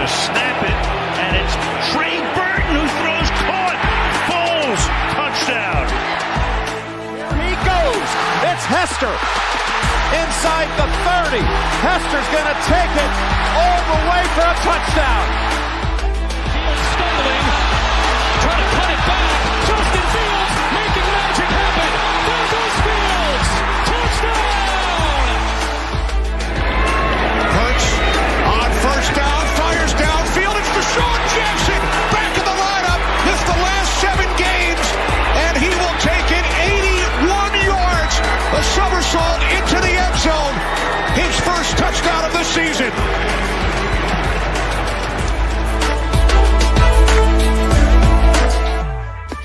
to snap it, and it's Trey Burton who throws caught. Foles, touchdown. Here he goes. It's Hester. Inside the 30. Hester's going to take it all the way for a touchdown. Fields stumbling, trying to cut it back. Justin Fields making magic happen. There goes Fields. Touchdown! Hurts on first down, fires downfield. It's Deshaun Jackson back in the lineup. Missed the last 7 games, and he will take it 81 yards. A somersault into the end zone. His first touchdown of the season.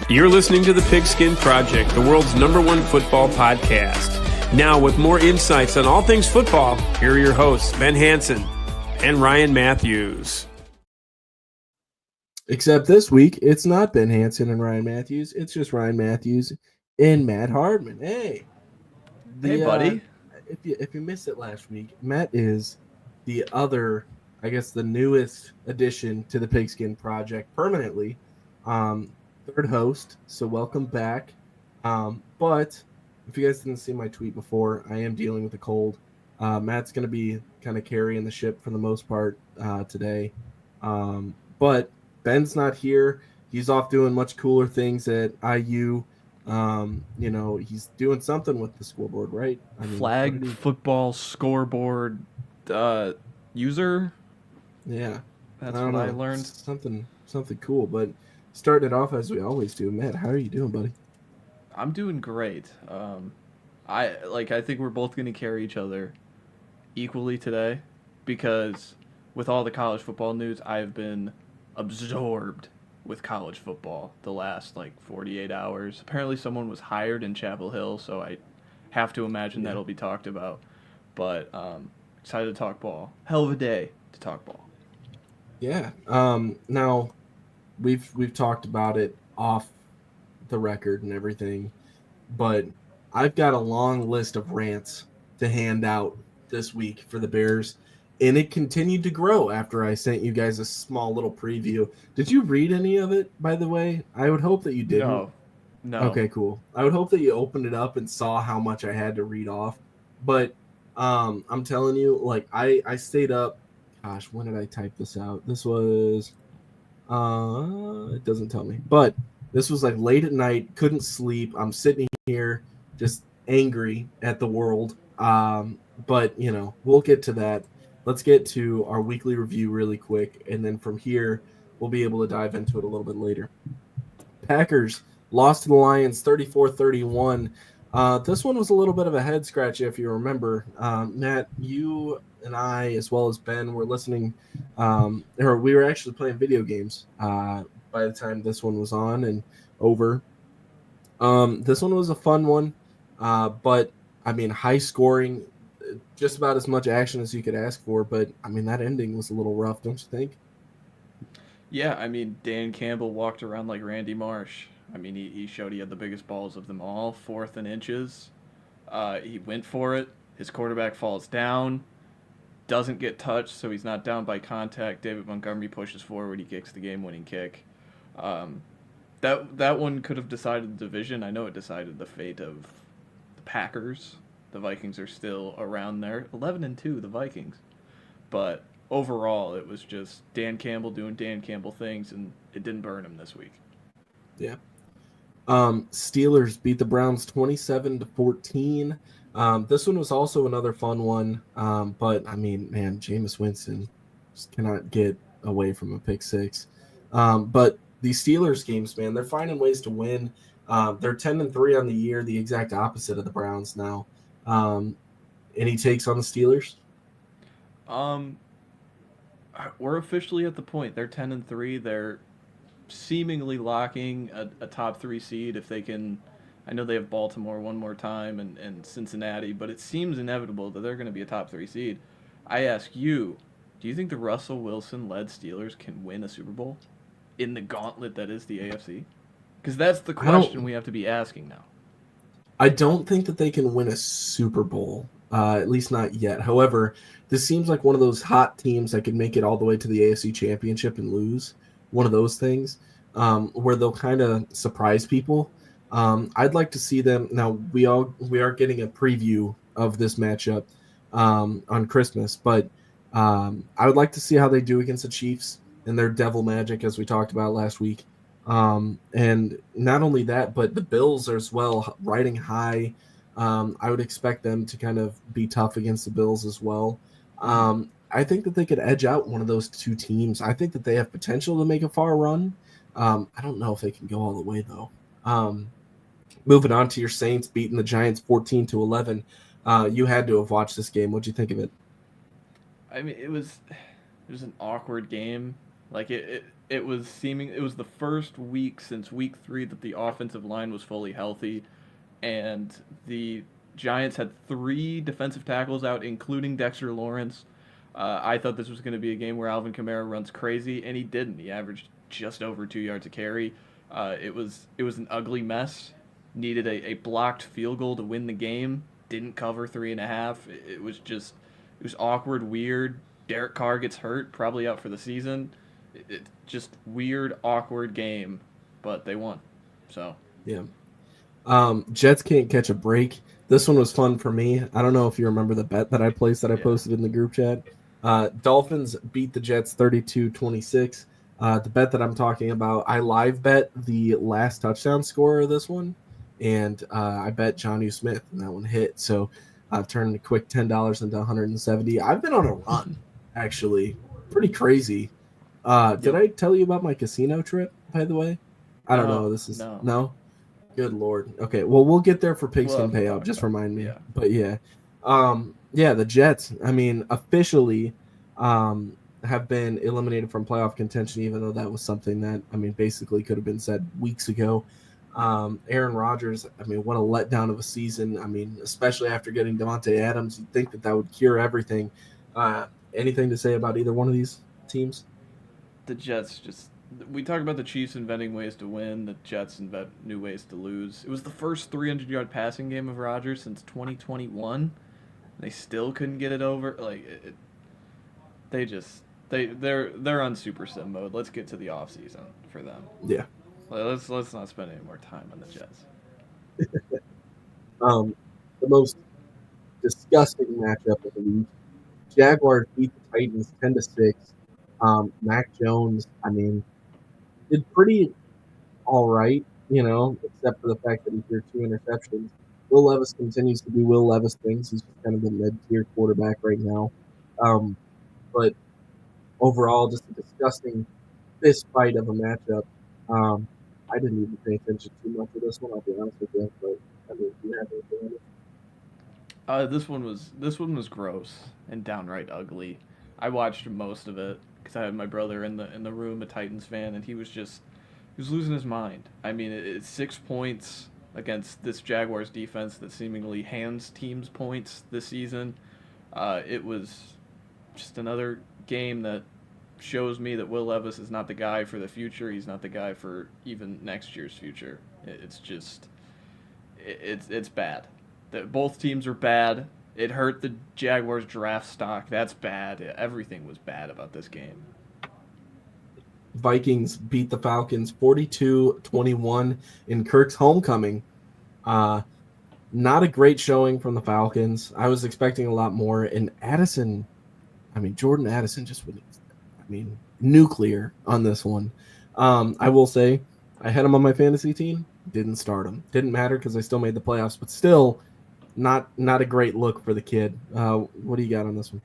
You're listening to The Pigskin Project, the world's #1 football podcast. Now, with more insights on all things football, here are your hosts, Ben Hansen and Ryan Matthews. Except this week, it's not Ben Hansen and Ryan Matthews. It's just Ryan Matthews and Matt Hardman. Hey. Hey, buddy. If you missed it last week, Matt is the other, I guess, the newest addition to the Pigskin Project permanently. Third host, so welcome back. But if you guys didn't see my tweet before, I am dealing with a cold. Matt's going to be kind of carrying the ship for the most part today. But Ben's not here. He's off doing much cooler things at IU. He's doing something with the scoreboard, right? Flag football scoreboard user. Yeah, that's what I learned. Something cool. But starting it off as we always do, Matt. How are you doing, buddy? I'm doing great. I think we're both going to carry each other equally today because with all the college football news, I've been absorbed with college football the last 48 hours. Apparently someone was hired in Chapel Hill, so I have to imagine that'll be talked about. But excited to talk ball. Hell of a day to talk ball. Yeah. Now we've talked about it off the record and everything, but I've got a long list of rants to hand out this week for the Bears. And it continued to grow after I sent you guys a small little preview. Did you read any of it, by the way? I would hope that you didn't. No. Okay, cool. I would hope that you opened it up and saw how much I had to read off. But I'm telling you, I stayed up. Gosh, when did I type this out? This was it doesn't tell me. But this was late at night, couldn't sleep. I'm sitting here just angry at the world. But, we'll get to that. Let's get to our weekly review really quick, and then from here, we'll be able to dive into it a little bit later. Packers lost to the Lions 34-31. This one was a little bit of a head-scratcher, if you remember. Matt, you and I, as well as Ben, were listening, or we were actually playing video games by the time this one was on and over. This one was a fun one, but, high-scoring, just about as much action as you could ask for, but that ending was a little rough, don't you think? Yeah, Dan Campbell walked around like Randy Marsh. He showed he had the biggest balls of them all, 4th and inches. He went for it. His quarterback falls down, doesn't get touched, so he's not down by contact. David Montgomery pushes forward. He kicks the game-winning kick. That one could have decided the division. I know it decided the fate of the Packers. The Vikings are still around there. 11-2, the Vikings. But overall, it was just Dan Campbell doing Dan Campbell things, and it didn't burn him this week. Yeah. Steelers beat the Browns 27-14. This one was also another fun one. But, Jameis Winston just cannot get away from a pick six. But the Steelers games, man, they're finding ways to win. They're 10-3 on the year, the exact opposite of the Browns now. Any takes on the Steelers? We're officially at the point. They're 10-3. They're seemingly locking a top 3 seed if they can. I know they have Baltimore one more time and Cincinnati, but it seems inevitable that they're going to be a top 3 seed. I ask you, do you think the Russell Wilson-led Steelers can win a Super Bowl in the gauntlet that is the AFC? Because that's the question we have to be asking now. I don't think that they can win a Super Bowl at least not yet. However, this seems like one of those hot teams that could make it all the way to the AFC Championship and lose. One of those things where they'll kind of surprise people. I'd like to see them. Now, we are getting a preview of this matchup on Christmas, but I would like to see how they do against the Chiefs and their devil magic, as we talked about last week. And not only that, but the Bills as well, riding high. I would expect them to kind of be tough against the Bills as well. I think that they could edge out one of those two teams. I think that they have potential to make a far run. I don't know if they can go all the way, though. Moving on to your Saints beating the Giants 14-11. You had to have watched this game. What'd you think of it? I mean, it was an awkward game. Like it was the first week since week 3 that the offensive line was fully healthy, and the Giants had 3 defensive tackles out, including Dexter Lawrence. I thought this was going to be a game where Alvin Kamara runs crazy, and he didn't. He averaged just over 2 yards a carry. It was an ugly mess. Needed a blocked field goal to win the game. Didn't cover 3.5. It was awkward, weird. Derek Carr gets hurt, probably out for the season. It just weird, awkward game, but they won. So yeah. Jets can't catch a break. This one was fun for me. I don't know if you remember the bet that I placed that I posted in the group chat. Dolphins beat the Jets 32-26. The bet that I'm talking about, I live bet the last touchdown scorer of this one, and I bet Jonnu Smith, and that one hit. So I've turned a quick $10 into $170. I've been on a run, actually. Pretty crazy. Did I tell you about my casino trip, by the way? I don't know. This is no? Good Lord. Okay, well, we'll get there for Pigskin Payout. Just remind me. Yeah. But yeah. The Jets, I mean, officially have been eliminated from playoff contention, even though that was something that, I mean, basically could have been said weeks ago. Aaron Rodgers, I mean, what a letdown of a season. I mean, especially after getting Devontae Adams, you'd think that would cure everything. Anything to say about either one of these teams? The Jets we talk about the Chiefs inventing ways to win, the Jets invent new ways to lose. It was the first 300-yard passing game of Rodgers since 2021. They still couldn't get it over. Like they're on super sim mode. Let's get to the offseason for them. Yeah. Let's not spend any more time on the Jets. The most disgusting matchup of the week. Jaguars beat the Titans 10-6. Mac Jones, I mean, did pretty all right, except for the fact that he threw 2 interceptions. Will Levis continues to do Will Levis things. He's just kind of a mid-tier quarterback right now. But overall, just a disgusting fist fight of a matchup. I didn't even pay attention too much to this one, I'll be honest with you. But I mean, do you have anything on it? This one was gross and downright ugly. I watched most of it because I had my brother in the room, a Titans fan, and he was losing his mind. I mean, it's 6 points against this Jaguars defense that seemingly hands teams points this season. It was just another game that shows me that Will Levis is not the guy for the future. He's not the guy for even next year's future. It's bad. Both teams are bad. It hurt the Jaguars' draft stock. That's bad. Everything was bad about this game. Vikings beat the Falcons 42-21 in Kirk's homecoming. Not a great showing from the Falcons. I was expecting a lot more. And Jordan Addison just wouldn't. Nuclear on this one. I will say, I had him on my fantasy team. Didn't start him. Didn't matter because I still made the playoffs. But still, not a great look for the kid. What do you got on this one?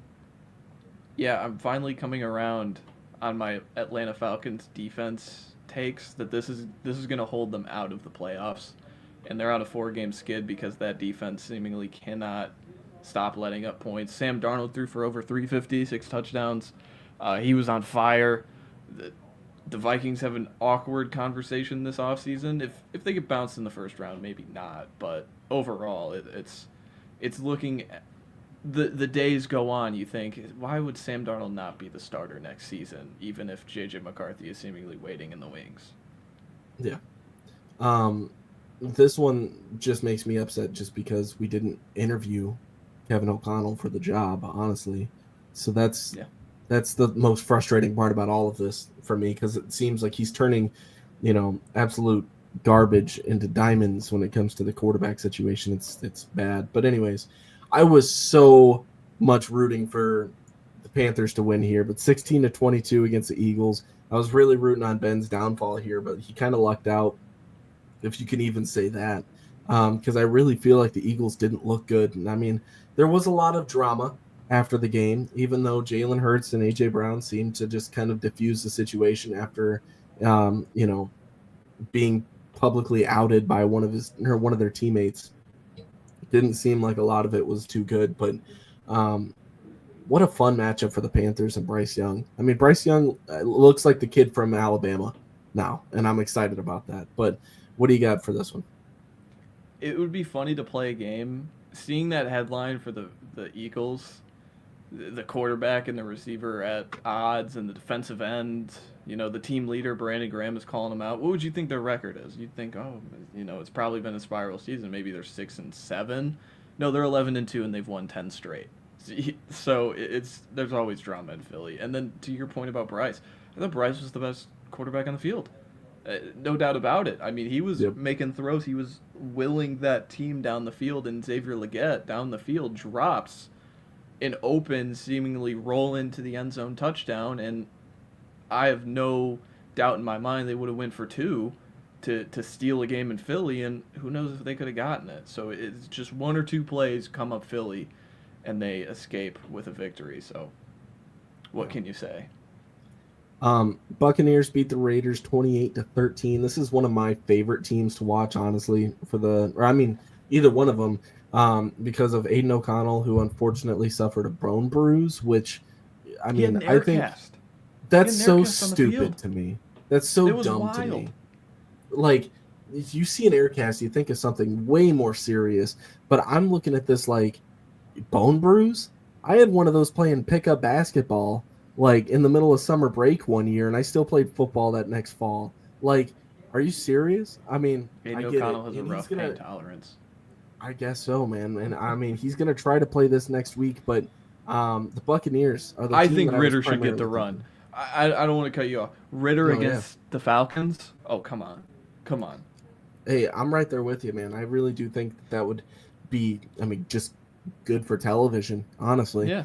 Yeah, I'm finally coming around on my Atlanta Falcons defense takes that this is going to hold them out of the playoffs, and they're on a 4-game skid because that defense seemingly cannot stop letting up points. Sam Darnold threw for over 350, 6 touchdowns. He was on fire. The Vikings have an awkward conversation this offseason. If they get bounced in the first round, maybe not, but overall, it's looking. The days go on. You think, why would Sam Darnold not be the starter next season, even if J.J. McCarthy is seemingly waiting in the wings? Yeah. This one just makes me upset just because we didn't interview Kevin O'Connell for the job, honestly. So that's the most frustrating part about all of this for me, because it seems like he's turning, absolute garbage into diamonds when it comes to the quarterback situation. It's bad. But anyways, I was so much rooting for the Panthers to win here, but 16-22 against the Eagles. I was really rooting on Ben's downfall here, but he kind of lucked out, if you can even say that, because I really feel like the Eagles didn't look good. And I mean, there was a lot of drama after the game, even though Jalen Hurts and A.J. Brown seemed to just kind of diffuse the situation after, being publicly outed by one of their teammates. It didn't seem like a lot of it was too good, but what a fun matchup for the Panthers and Bryce Young. I mean, Bryce Young looks like the kid from Alabama now, and I'm excited about that. But what do you got for this one? It would be funny to play a game, seeing that headline for the Eagles, the quarterback and the receiver at odds, and the defensive end, the team leader, Brandon Graham, is calling them out. What would you think their record is? You'd think, it's probably been a spiral season. Maybe they're 6-7. No, they're 11-2, and they've won 10 straight. So there's always drama in Philly. And then to your point about Bryce, I thought Bryce was the best quarterback on the field. No doubt about it. I mean, he was making throws. He was willing that team down the field, and Xavier Legette down the field drops an open, seemingly roll into the end zone touchdown, and I have no doubt in my mind they would have went for 2 to steal a game in Philly, and who knows if they could have gotten it. So it's just 1 or 2 plays come up Philly, and they escape with a victory. So what can you say? Buccaneers beat the Raiders 28-13. This is one of my favorite teams to watch, honestly, either one of them, because of Aiden O'Connell, who unfortunately suffered a bone bruise, which, I think that's so stupid to me. That's so dumb to me. Like, if you see an air cast, you think of something way more serious, but I'm looking at this like, bone bruise? I had one of those playing pickup basketball, like, in the middle of summer break one year, and I still played football that next fall. Like, are you serious? I mean, Aiden O'Connell has a rough pain tolerance. I guess so, man. And I mean, he's going to try to play this next week, but the Buccaneers are the I team think that Ritter should get the run. I don't want to cut you off. Ritter against the Falcons? Oh, come on. Hey, I'm right there with you, man. I really do think that would be, just good for television, honestly. Yeah.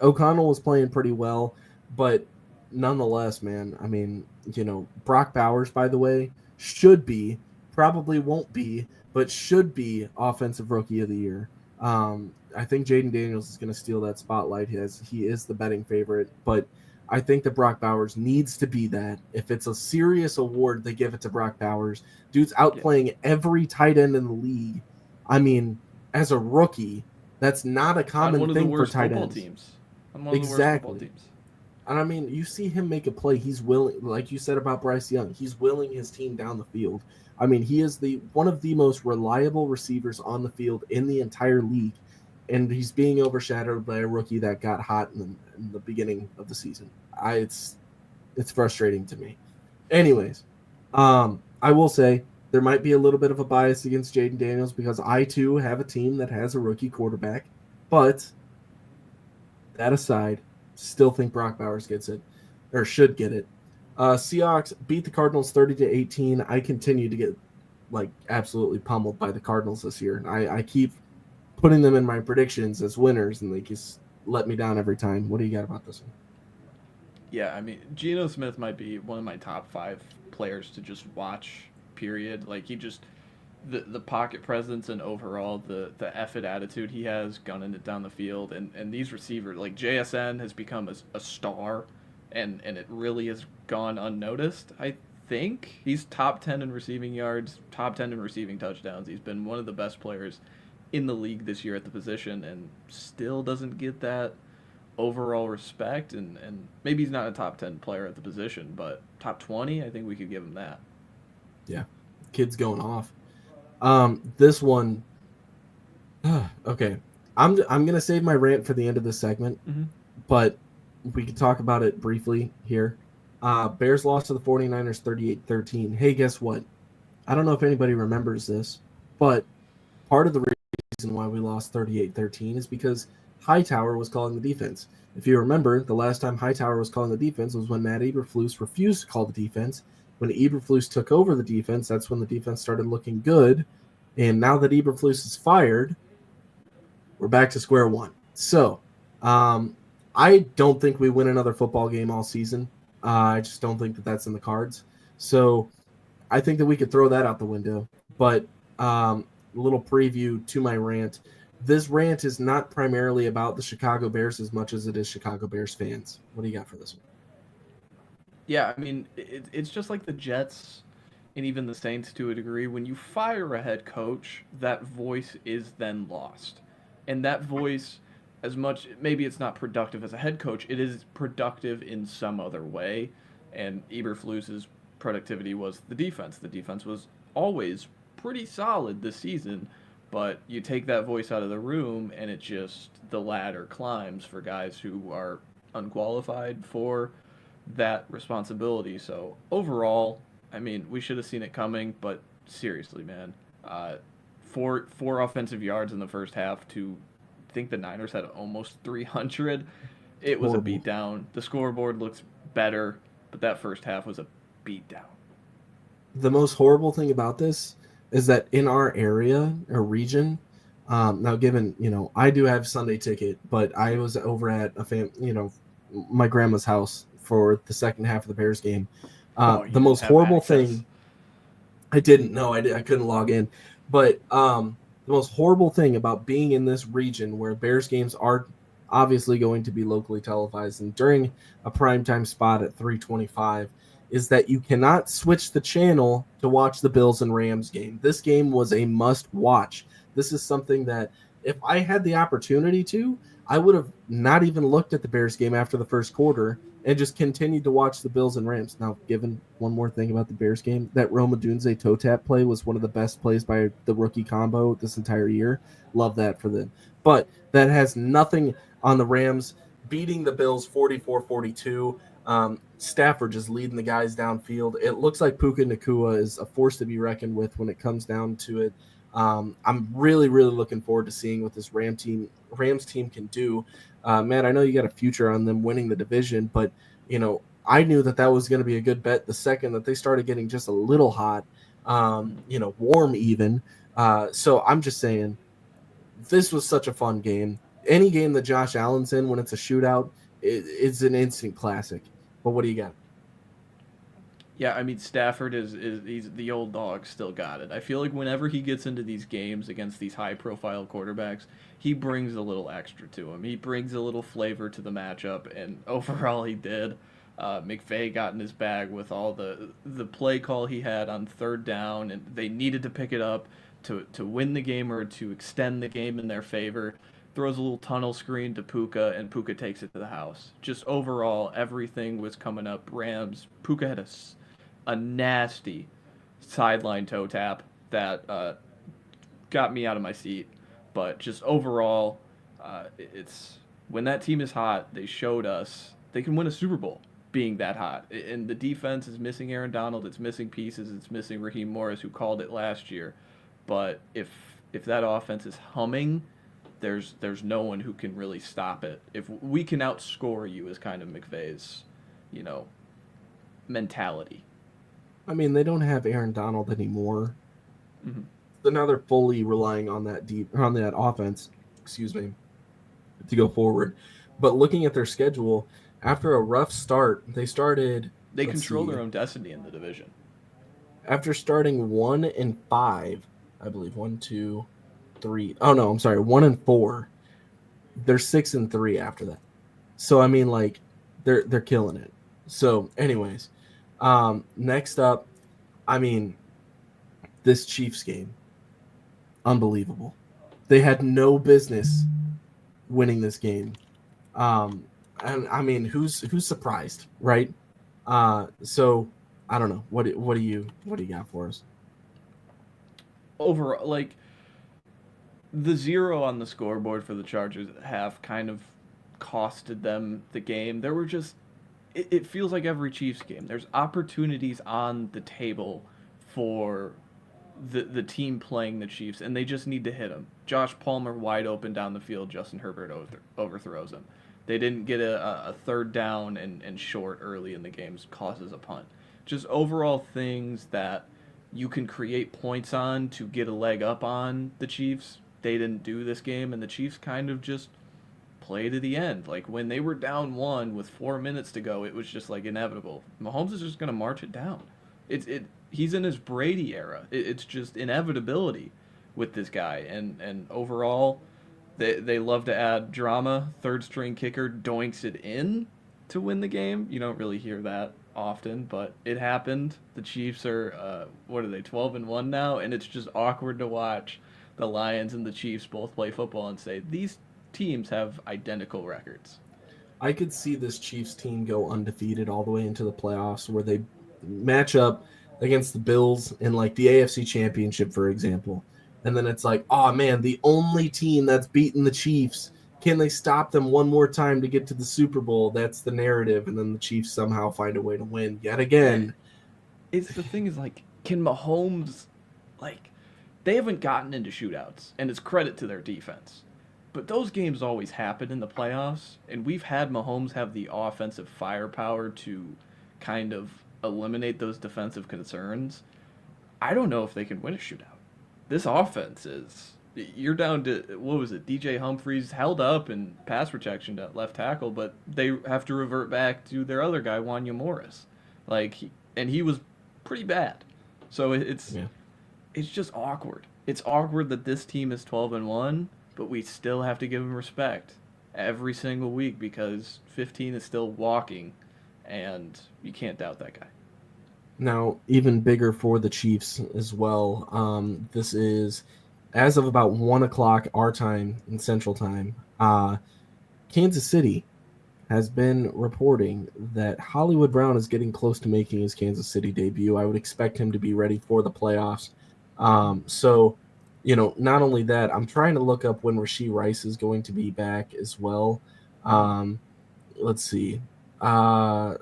O'Connell was playing pretty well, but nonetheless, man, Brock Bowers, by the way, probably won't be, but should be Offensive Rookie of the Year. I think Jaden Daniels is going to steal that spotlight. He is the betting favorite, but I think that Brock Bowers needs to be that. If it's a serious award, they give it to Brock Bowers. Dude's outplaying every tight end in the league. I mean, as a rookie, that's not a common thing for tight ends. Exactly. And you see him make a play. He's willing, like you said about Bryce Young, he's willing his team down the field. He is one of the most reliable receivers on the field in the entire league, and he's being overshadowed by a rookie that got hot in the beginning of the season. It's frustrating to me. Anyways, I will say there might be a little bit of a bias against Jaden Daniels because I too have a team that has a rookie quarterback, but that aside, still think Brock Bowers gets it, or should get it. Seahawks beat the Cardinals 30-18. I continue to get absolutely pummeled by the Cardinals this year. I keep putting them in my predictions as winners, and they just let me down every time. What do you got about this one? Yeah, Geno Smith might be one of my top 5 players to just watch, period. The pocket presence and overall the effort attitude he has gunning it down the field, and these receivers, like JSN has become a star, and it really has gone unnoticed. I think he's top 10 in receiving yards, top 10 in receiving touchdowns. He's been one of the best players in the league this year at the position, and still doesn't get that overall respect, and maybe he's not a top 10 player at the position, but top 20, I think we could give him that. Yeah, kid's going off. This one, okay. I'm gonna save my rant for the end of this segment, but we could talk about it briefly here. Bears lost to the 49ers 38-13. Hey, guess what? I don't know if anybody remembers this, but part of the reason reason why we lost 38-13 is because Hightower was calling the defense. If you remember, the last time Hightower was calling the defense was when Matt Eberflus refused to call the defense. When Eberflus took over the defense, that's when the defense started looking good. And now that Eberflus is fired, we're back to square one. So, I don't think we win another football game all season. I just don't think that that's in the cards. So, I think that we could throw that out the window. But a little preview to my rant. This rant is not primarily about the Chicago Bears as much as it is Chicago Bears fans. What do you got for this one? Yeah, I mean, it's just like the Jets and even the Saints to a degree. When you fire a head coach, that voice is then lost. And that voice, as much, maybe it's not productive as a head coach, it is productive in some other way. And Eberflus's productivity was the defense. The defense was always pretty solid this season. But you take that voice out of the room, and it just, the ladder climbs for guys who are unqualified for that responsibility. So overall, I mean, we should have seen it coming, but seriously, man, four offensive yards in the first half to think the Niners had almost 300. It was Horrible. a beatdown. The scoreboard looks better, but that first half was a beatdown. The most horrible thing about this is that in our area or region, now given, I do have Sunday ticket, but I was over at my grandma's house for the second half of the Bears game. The most horrible thing, I didn't know, I couldn't log in, but the most horrible thing about being in this region where Bears games are obviously going to be locally televised and during a primetime spot at 3:25 is that you cannot switch the channel to watch the Bills and Rams game. This game was a must watch. This is something that if I had the opportunity to, I would have not even looked at the Bears game after the first quarter and just continued to watch the Bills and Rams. Now, given one more thing about the Bears game, that Rome Odunze toe tap play was one of the best plays by the rookie combo this entire year. Love that for them. But that has nothing on the Rams beating the Bills 44-42. Stafford just leading the guys downfield. It looks like Puka Nacua is a force to be reckoned with when it comes down to it. I'm really, really looking forward to seeing what this Rams team can do. Matt, I know you got a future on them winning the division, but I knew that was going to be a good bet the second that they started getting just a little hot, warm even. So I'm just saying, this was such a fun game. Any game that Josh Allen's in when it's a shootout, it's an instant classic. But what do you got? Yeah, I mean, Stafford he's the old dog, still got it. I feel like whenever he gets into these games against these high-profile quarterbacks, he brings a little extra to him. He brings a little flavor to the matchup, and overall he did. McVay got in his bag with all the play call he had on third down, and they needed to pick it up to win the game or to extend the game in their favor. Throws a little tunnel screen to Puka, and Puka takes it to the house. Just overall, everything was coming up. Rams. Puka had a nasty sideline toe tap that got me out of my seat. But just overall, it's when that team is hot, they showed us they can win a Super Bowl being that hot. And the defense is missing Aaron Donald. It's missing pieces. It's missing Raheem Morris, who called it last year. But if that offense is humming, there's no one who can really stop it. If we can outscore you is kind of McVay's, mentality. I mean, they don't have Aaron Donald anymore. Mm-hmm. So now they're fully relying on that offense, to go forward. But looking at their schedule, after a rough start, they control their own destiny in the division. After starting 1-5, I believe 1, 2, 3. Oh no, I'm sorry, 1-4. They're 6-3 after that. So I mean, like, they're killing it. So, anyways, next up, I mean, this Chiefs game, unbelievable. They had no business winning this game. And I mean, who's surprised, right? So I don't know. What do you got for us? Overall, like, the 0 on the scoreboard for the Chargers at half kind of costed them the game. There were just, it feels like every Chiefs game, there's opportunities on the table for the team playing the Chiefs, and they just need to hit him. Josh Palmer wide open down the field. Justin Herbert overthrows him. They didn't get a third down and short early in the games, causes a punt. Just overall things that you can create points on to get a leg up on the Chiefs. They didn't do this game, and the Chiefs kind of just play to the end. Like, when they were down 1 with 4 minutes to go, it was just like inevitable. Mahomes is just going to march it down. He's in his Brady era. It's just inevitability with this guy. And overall, they love to add drama. Third string kicker doinks it in to win the game. You don't really hear that often, but it happened. The Chiefs are 12-1 now, and it's just awkward to watch the Lions and the Chiefs both play football and say these teams have identical records. I could see this Chiefs team go undefeated all the way into the playoffs, where they match up against the Bills in like the AFC Championship, for example. And then it's like, oh man, the only team that's beaten the Chiefs, can they stop them one more time to get to the Super Bowl? That's the narrative. And then the Chiefs somehow find a way to win yet again. It's the thing is, like, can Mahomes, like, they haven't gotten into shootouts, and it's credit to their defense. But those games always happen in the playoffs, and we've had Mahomes have the offensive firepower to kind of eliminate those defensive concerns. I don't know if they can win a shootout. This offense is, you're down to, what was it, DJ Humphries held up in pass protection at left tackle, but they have to revert back to their other guy, Wanya Morris. And he was pretty bad. So it's just awkward. It's awkward that this team is 12-1, but we still have to give them respect every single week because 15 is still walking, and you can't doubt that guy. Now, even bigger for the Chiefs as well. This is, as of about 1 o'clock our time in Central Time, Kansas City has been reporting that Hollywood Brown is getting close to making his Kansas City debut. I would expect him to be ready for the playoffs. So, not only that, I'm trying to look up when Rashee Rice is going to be back as well. Let's see. I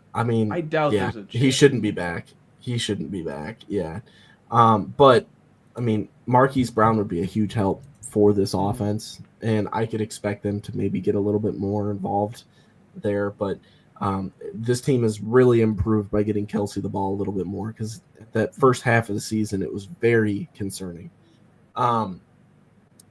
doubt there's a chance. He shouldn't be back. Yeah. But, Marquise Brown would be a huge help for this offense, and I could expect them to maybe get a little bit more involved there. But this team has really improved by getting Kelsey the ball a little bit more, because that first half of the season, it was very concerning.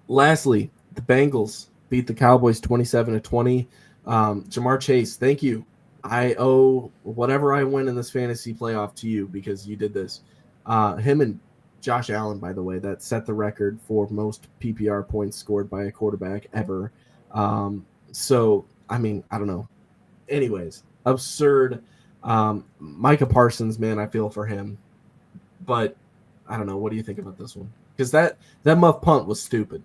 Lastly, the Bengals beat the Cowboys 27-20. Jamar Chase, thank you. I owe whatever I win in this fantasy playoff to you because you did this. Him and Josh Allen, by the way, that set the record for most PPR points scored by a quarterback ever. So, I don't know. Anyways, absurd. Micah Parsons, man, I feel for him. But I don't know. What do you think about this one? Because that muff punt was stupid.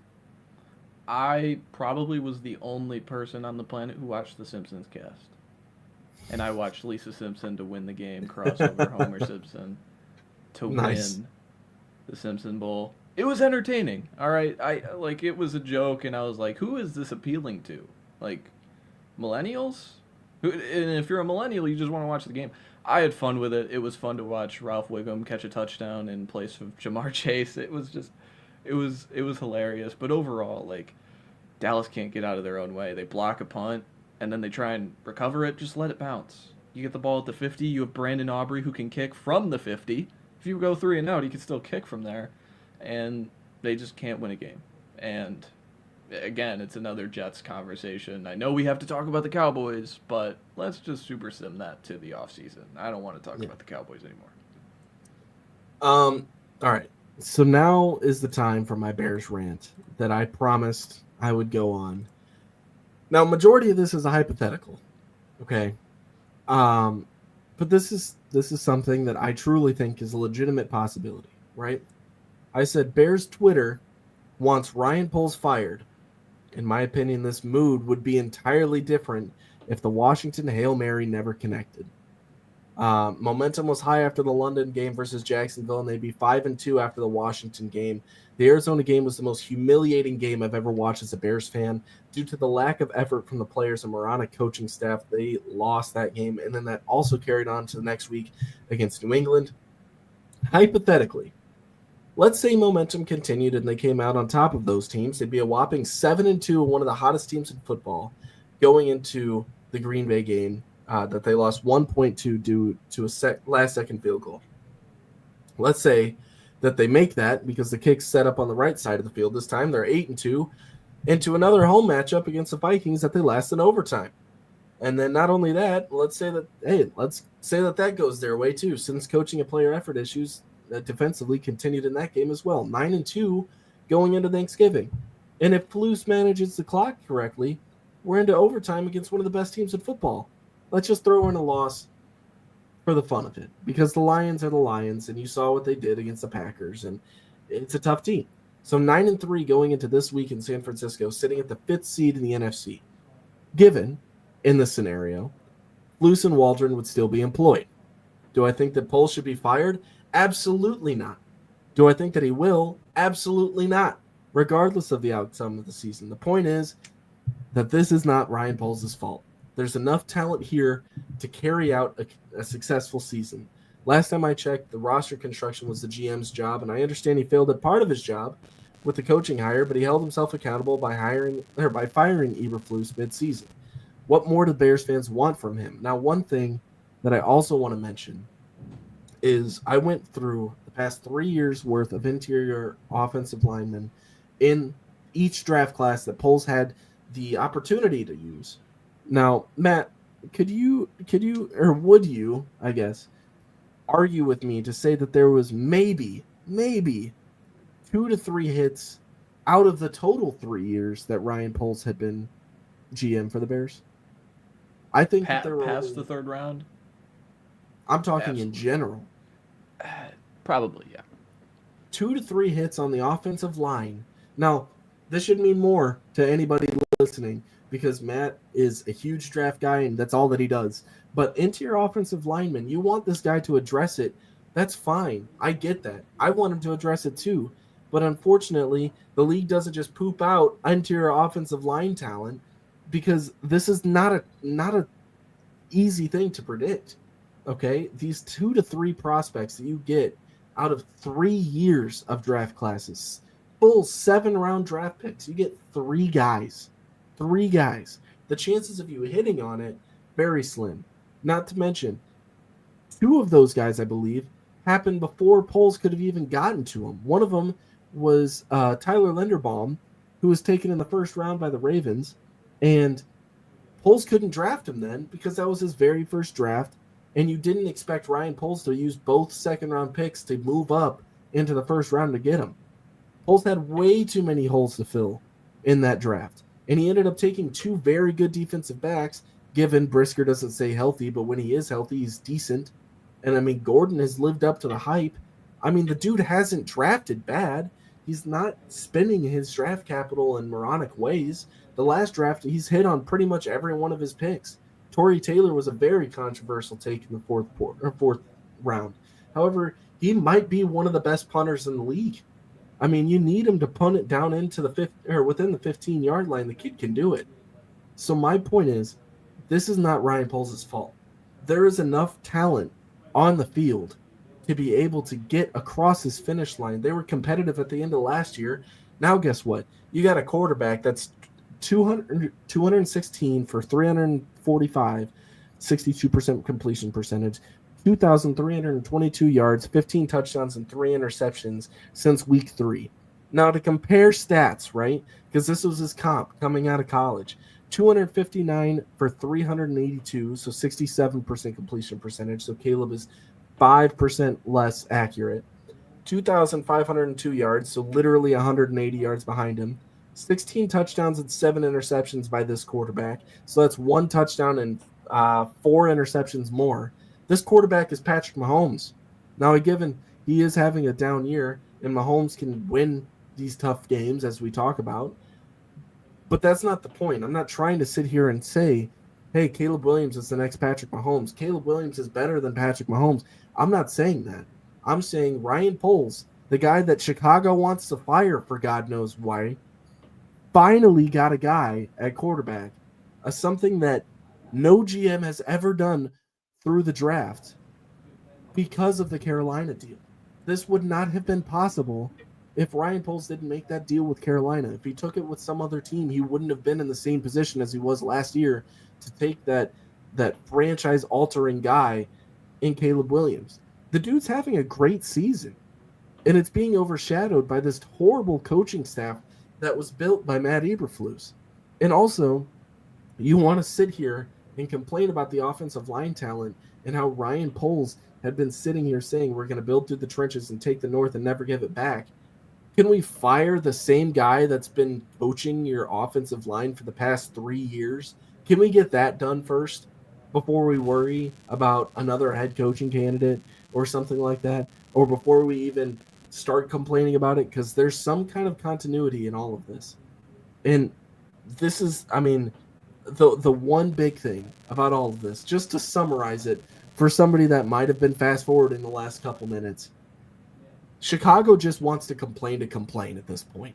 I probably was the only person on the planet who watched the Simpsons cast. And I watched Lisa Simpson to win the game, crossover Homer Simpson to win the Simpson Bowl. It was entertaining. All right, it was a joke, and I was like, who is this appealing to? Like, millennials? And if you're a millennial, you just want to watch the game. I had fun with it. It was fun to watch Ralph Wiggum catch a touchdown in place of Jamar Chase. It was just, it was hilarious. But overall, like, Dallas can't get out of their own way. They block a punt, and then they try and recover it. Just let it bounce. You get the ball at the 50. You have Brandon Aubrey who can kick from the 50. If you go 3 and out, he can still kick from there. And they just can't win a game. And again, it's another Jets conversation. I know we have to talk about the Cowboys, but let's just super sim that to the offseason. I don't want to talk about the Cowboys anymore. All right. So now is the time for my Bears rant that I promised I would go on. Now, majority of this is a hypothetical, okay? But this is something that I truly think is a legitimate possibility, right? I said Bears Twitter wants Ryan Poles fired. In my opinion, this mood would be entirely different if the Washington Hail Mary never connected. Momentum was high after the London game versus Jacksonville, and they'd be 5-2 after the Washington game. The Arizona game was the most humiliating game I've ever watched as a Bears fan. Due to the lack of effort from the players and moronic coaching staff, they lost that game, and then that also carried on to the next week against New England. Hypothetically, Let's say momentum continued and they came out on top of those teams. They'd be a whopping 7-2, one of the hottest teams in football, going into the Green Bay game that they lost 1.2 due to a last-second field goal. Let's say that they make that because the kick's set up on the right side of the field. This time they're 8-2 into another home matchup against the Vikings that they last in overtime. And then not only that, let's say that goes their way too, since coaching and player effort issues defensively continued in that game as well. 9-2 going into Thanksgiving. And if Palouse manages the clock correctly, we're into overtime against one of the best teams in football. Let's just throw in a loss for the fun of it, because the Lions are the Lions, and you saw what they did against the Packers, and it's a tough team. So 9-3 going into this week in San Francisco, sitting at the 5th seed in the NFC. Given, in this scenario, Luce and Waldron would still be employed. Do I think that Poles should be fired? Absolutely not. Do I think that he will? Absolutely not, regardless of the outcome of the season. The point is that this is not Ryan Poles' fault. There's enough talent here to carry out a successful season. Last time I checked, the roster construction was the GM's job, and I understand he failed at part of his job with the coaching hire, but he held himself accountable by firing Eberflus mid-season. What more do Bears fans want from him? Now, one thing that I also want to mention is I went through the past 3 years' worth of interior offensive linemen in each draft class that Poles had the opportunity to use. Now, Matt, could you, or would you, I guess, argue with me to say that there was maybe 2 to 3 hits out of the total 3 years that Ryan Poles had been GM for the Bears? I think that there were past the third round. I'm talking in general. Probably, yeah. 2 to 3 hits on the offensive line. Now, this should mean more to anybody listening, because Matt is a huge draft guy, and that's all that he does. But interior offensive lineman, you want this guy to address it. That's fine. I get that. I want him to address it too. But unfortunately, the league doesn't just poop out interior offensive line talent, because this is not a easy thing to predict. Okay? These 2 to 3 prospects that you get out of 3 years of draft classes, full 7-round draft picks, you get 3 guys. 3 guys. The chances of you hitting on it, very slim. Not to mention, 2 of those guys, I believe, happened before Poles could have even gotten to him. One of them was Tyler Linderbaum, who was taken in the first round by the Ravens, and Poles couldn't draft him then because that was his very first draft, and you didn't expect Ryan Poles to use both second-round picks to move up into the first round to get him. Poles had way too many holes to fill in that draft. And he ended up taking 2 very good defensive backs, given Brisker doesn't stay healthy, but when he is healthy, he's decent. And, I mean, Gordon has lived up to the hype. I mean, the dude hasn't drafted bad. He's not spending his draft capital in moronic ways. The last draft, he's hit on pretty much every one of his picks. Torrey Taylor was a very controversial take in the fourth round. However, he might be one of the best punters in the league. I mean, you need him to punt it down into the within the 15-yard line. The kid can do it. So my point is, this is not Ryan Poles' fault. There is enough talent on the field to be able to get across his finish line. They were competitive at the end of last year. Now guess what? You got a quarterback that's 216 for 345, 62% completion percentage, 2,322 yards, 15 touchdowns, and 3 interceptions since week 3. Now, to compare stats, right, because this was his comp coming out of college, 259 for 382, so 67% completion percentage, so Caleb is 5% less accurate, 2,502 yards, so literally 180 yards behind him, 16 touchdowns and 7 interceptions by this quarterback, so that's 1 touchdown and 4 interceptions more. This quarterback is Patrick Mahomes. Now, given he is having a down year, and Mahomes can win these tough games, as we talk about, but that's not the point. I'm not trying to sit here and say, hey, Caleb Williams is the next Patrick Mahomes. Caleb Williams is better than Patrick Mahomes. I'm not saying that. I'm saying Ryan Poles, the guy that Chicago wants to fire for God knows why, finally got a guy at quarterback, something that no GM has ever done through the draft because of the Carolina deal. This would not have been possible if Ryan Poles didn't make that deal with Carolina. If he took it with some other team, he wouldn't have been in the same position as he was last year to take that franchise-altering guy in Caleb Williams. The dude's having a great season, and it's being overshadowed by this horrible coaching staff that was built by Matt Eberflus. And also, you want to sit here and complain about the offensive line talent and how Ryan Poles had been sitting here saying we're going to build through the trenches and take the North and never give it back. Can we fire the same guy that's been coaching your offensive line for the past 3 years? Can we get that done first before we worry about another head coaching candidate or something like that? Or before we even start complaining about it? Because there's some kind of continuity in all of this. And this is, I mean, the one big thing about all of this, just to summarize it, for somebody that might have been fast forward in the last couple minutes, Chicago just wants to complain at this point.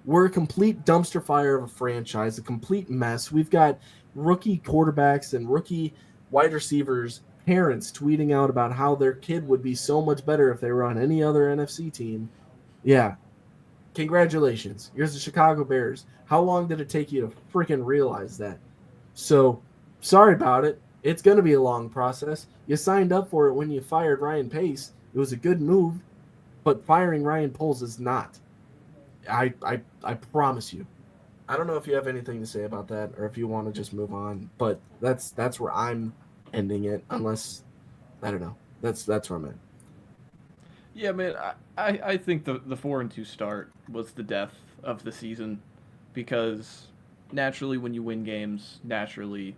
We're a complete dumpster fire of a franchise, a complete mess. We've got rookie quarterbacks and rookie wide receivers, parents tweeting out about how their kid would be so much better if they were on any other NFC team. Yeah. Congratulations. Here's the Chicago Bears. How long did it take you to freaking realize that? So, sorry about it. It's going to be a long process. You signed up for it when you fired Ryan Pace. It was a good move, but firing Ryan Poles is not. I promise you. I don't know if you have anything to say about that or if you want to just move on, but that's where I'm ending it, unless, I don't know. That's where I'm at. Yeah, man, I think the 4-2 start was the death of the season, because naturally when you win games, naturally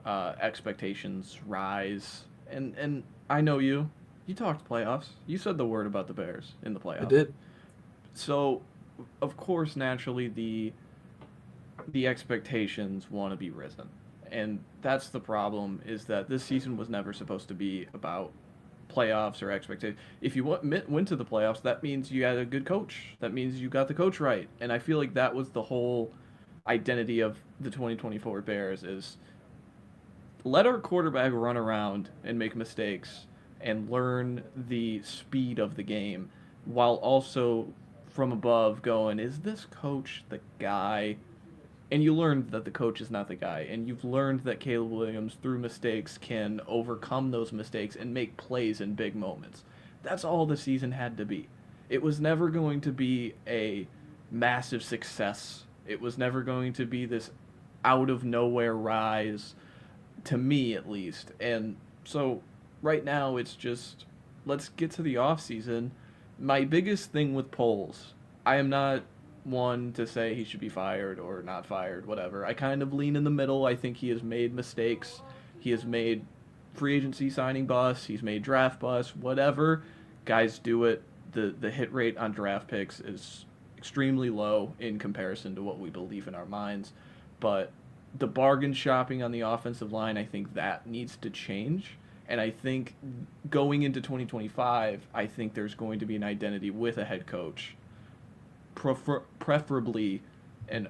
expectations rise. And I know you talked playoffs. You said the word about the Bears in the playoffs. I did. So, of course, naturally the expectations want to be risen. And that's the problem, is that this season was never supposed to be about playoffs or expectations. If you went to the playoffs, that means you had a good coach. That means you got the coach right. And I feel like that was the whole identity of the 2024 Bears, is let our quarterback run around and make mistakes and learn the speed of the game, while also from above going, is this coach the guy? And you learned that the coach is not the guy, and you've learned that Caleb Williams, through mistakes, can overcome those mistakes and make plays in big moments. That's all the season had to be. It was never going to be a massive success. It was never going to be this out-of-nowhere rise, to me at least. And so right now it's just, let's get to the offseason. My biggest thing with Poles, I am not one to say he should be fired or not fired, whatever. I kind of lean in the middle. I think he has made mistakes. He has made free agency signing busts. He's made draft busts, whatever. Guys do it. The hit rate on draft picks is extremely low in comparison to what we believe in our minds. But the bargain shopping on the offensive line, I think that needs to change. And I think going into 2025, I think there's going to be an identity with a head coach, preferably an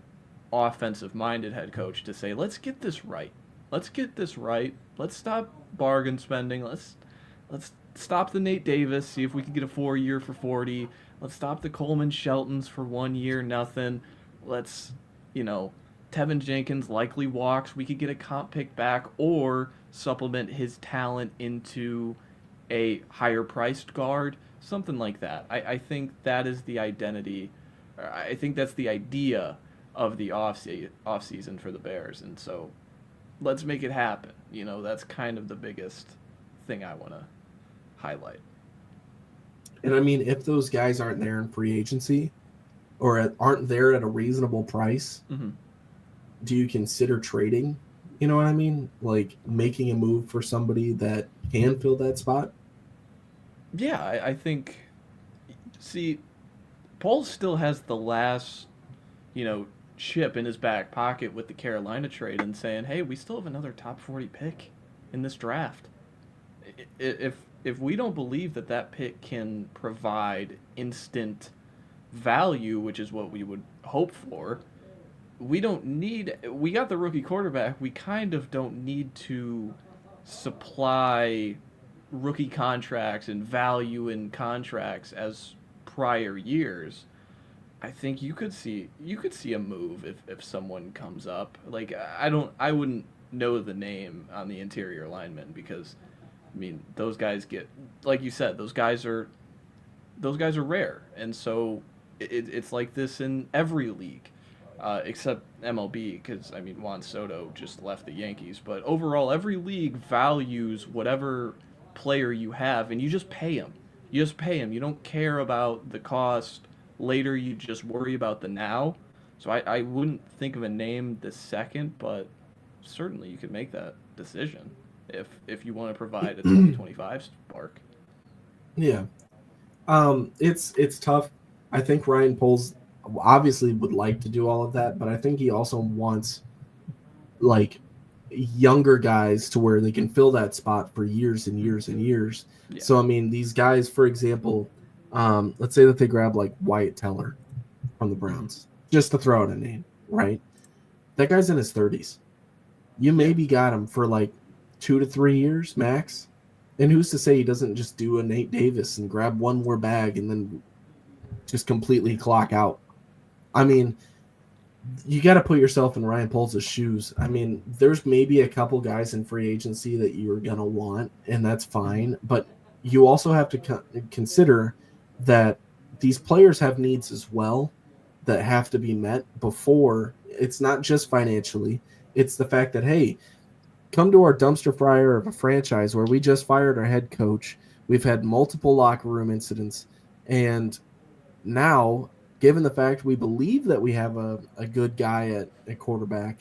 offensive-minded head coach, to say, let's get this right. Let's get this right. Let's stop bargain spending. Let's stop the Nate Davis, see if we can get a 4-year for 40. Let's stop the Coleman Sheltons for 1 year, nothing. Let's, Tevin Jenkins likely walks. We could get a comp pick back or supplement his talent into a higher-priced guard, something like that. I think that is the identity. I think that's the idea of the off-season for the Bears, and so let's make it happen. That's kind of the biggest thing I want to highlight. And I mean, if those guys aren't there in free agency or aren't there at a reasonable price, do you consider trading? You know what I mean? Like making a move for somebody that can fill that spot? Yeah, I think, Paul still has the last, chip in his back pocket with the Carolina trade and saying, hey, we still have another top 40 pick in this draft. If we don't believe that pick can provide instant value, which is what we would hope for, we got the rookie quarterback. We kind of don't need to supply rookie contracts and value in contracts as prior years, I think you could see a move if someone comes up. Like I wouldn't know the name on the interior linemen because I mean those guys get, like you said, those guys are rare, and so it's like this in every league. Except MLB, because I mean Juan Soto just left the Yankees. But overall, every league values whatever player you have, and you just pay him. You just pay him. You don't care about the cost later. You just worry about the now. So I wouldn't think of a name this second, but certainly you could make that decision if you want to provide a 2025 spark. Yeah. It's tough. I think Ryan Poles obviously would like to do all of that, but I think he also wants like younger guys to where they can fill that spot for years and years and years. Yeah. So I mean, these guys, for example, let's say that they grab like Wyatt Teller from the Browns, just to throw out a name, right? That guy's in his 30s. You maybe got him for like 2 to 3 years max. And who's to say he doesn't just do a Nate Davis and grab one more bag and then just completely clock out? I mean, you got to put yourself in Ryan Poles' shoes. I mean, there's maybe a couple guys in free agency that you're going to want, and that's fine. But you also have to consider that these players have needs as well that have to be met before. It's not just financially. It's the fact that, hey, come to our dumpster fire of a franchise where we just fired our head coach. We've had multiple locker room incidents. And now, given the fact we believe that we have a good guy at quarterback,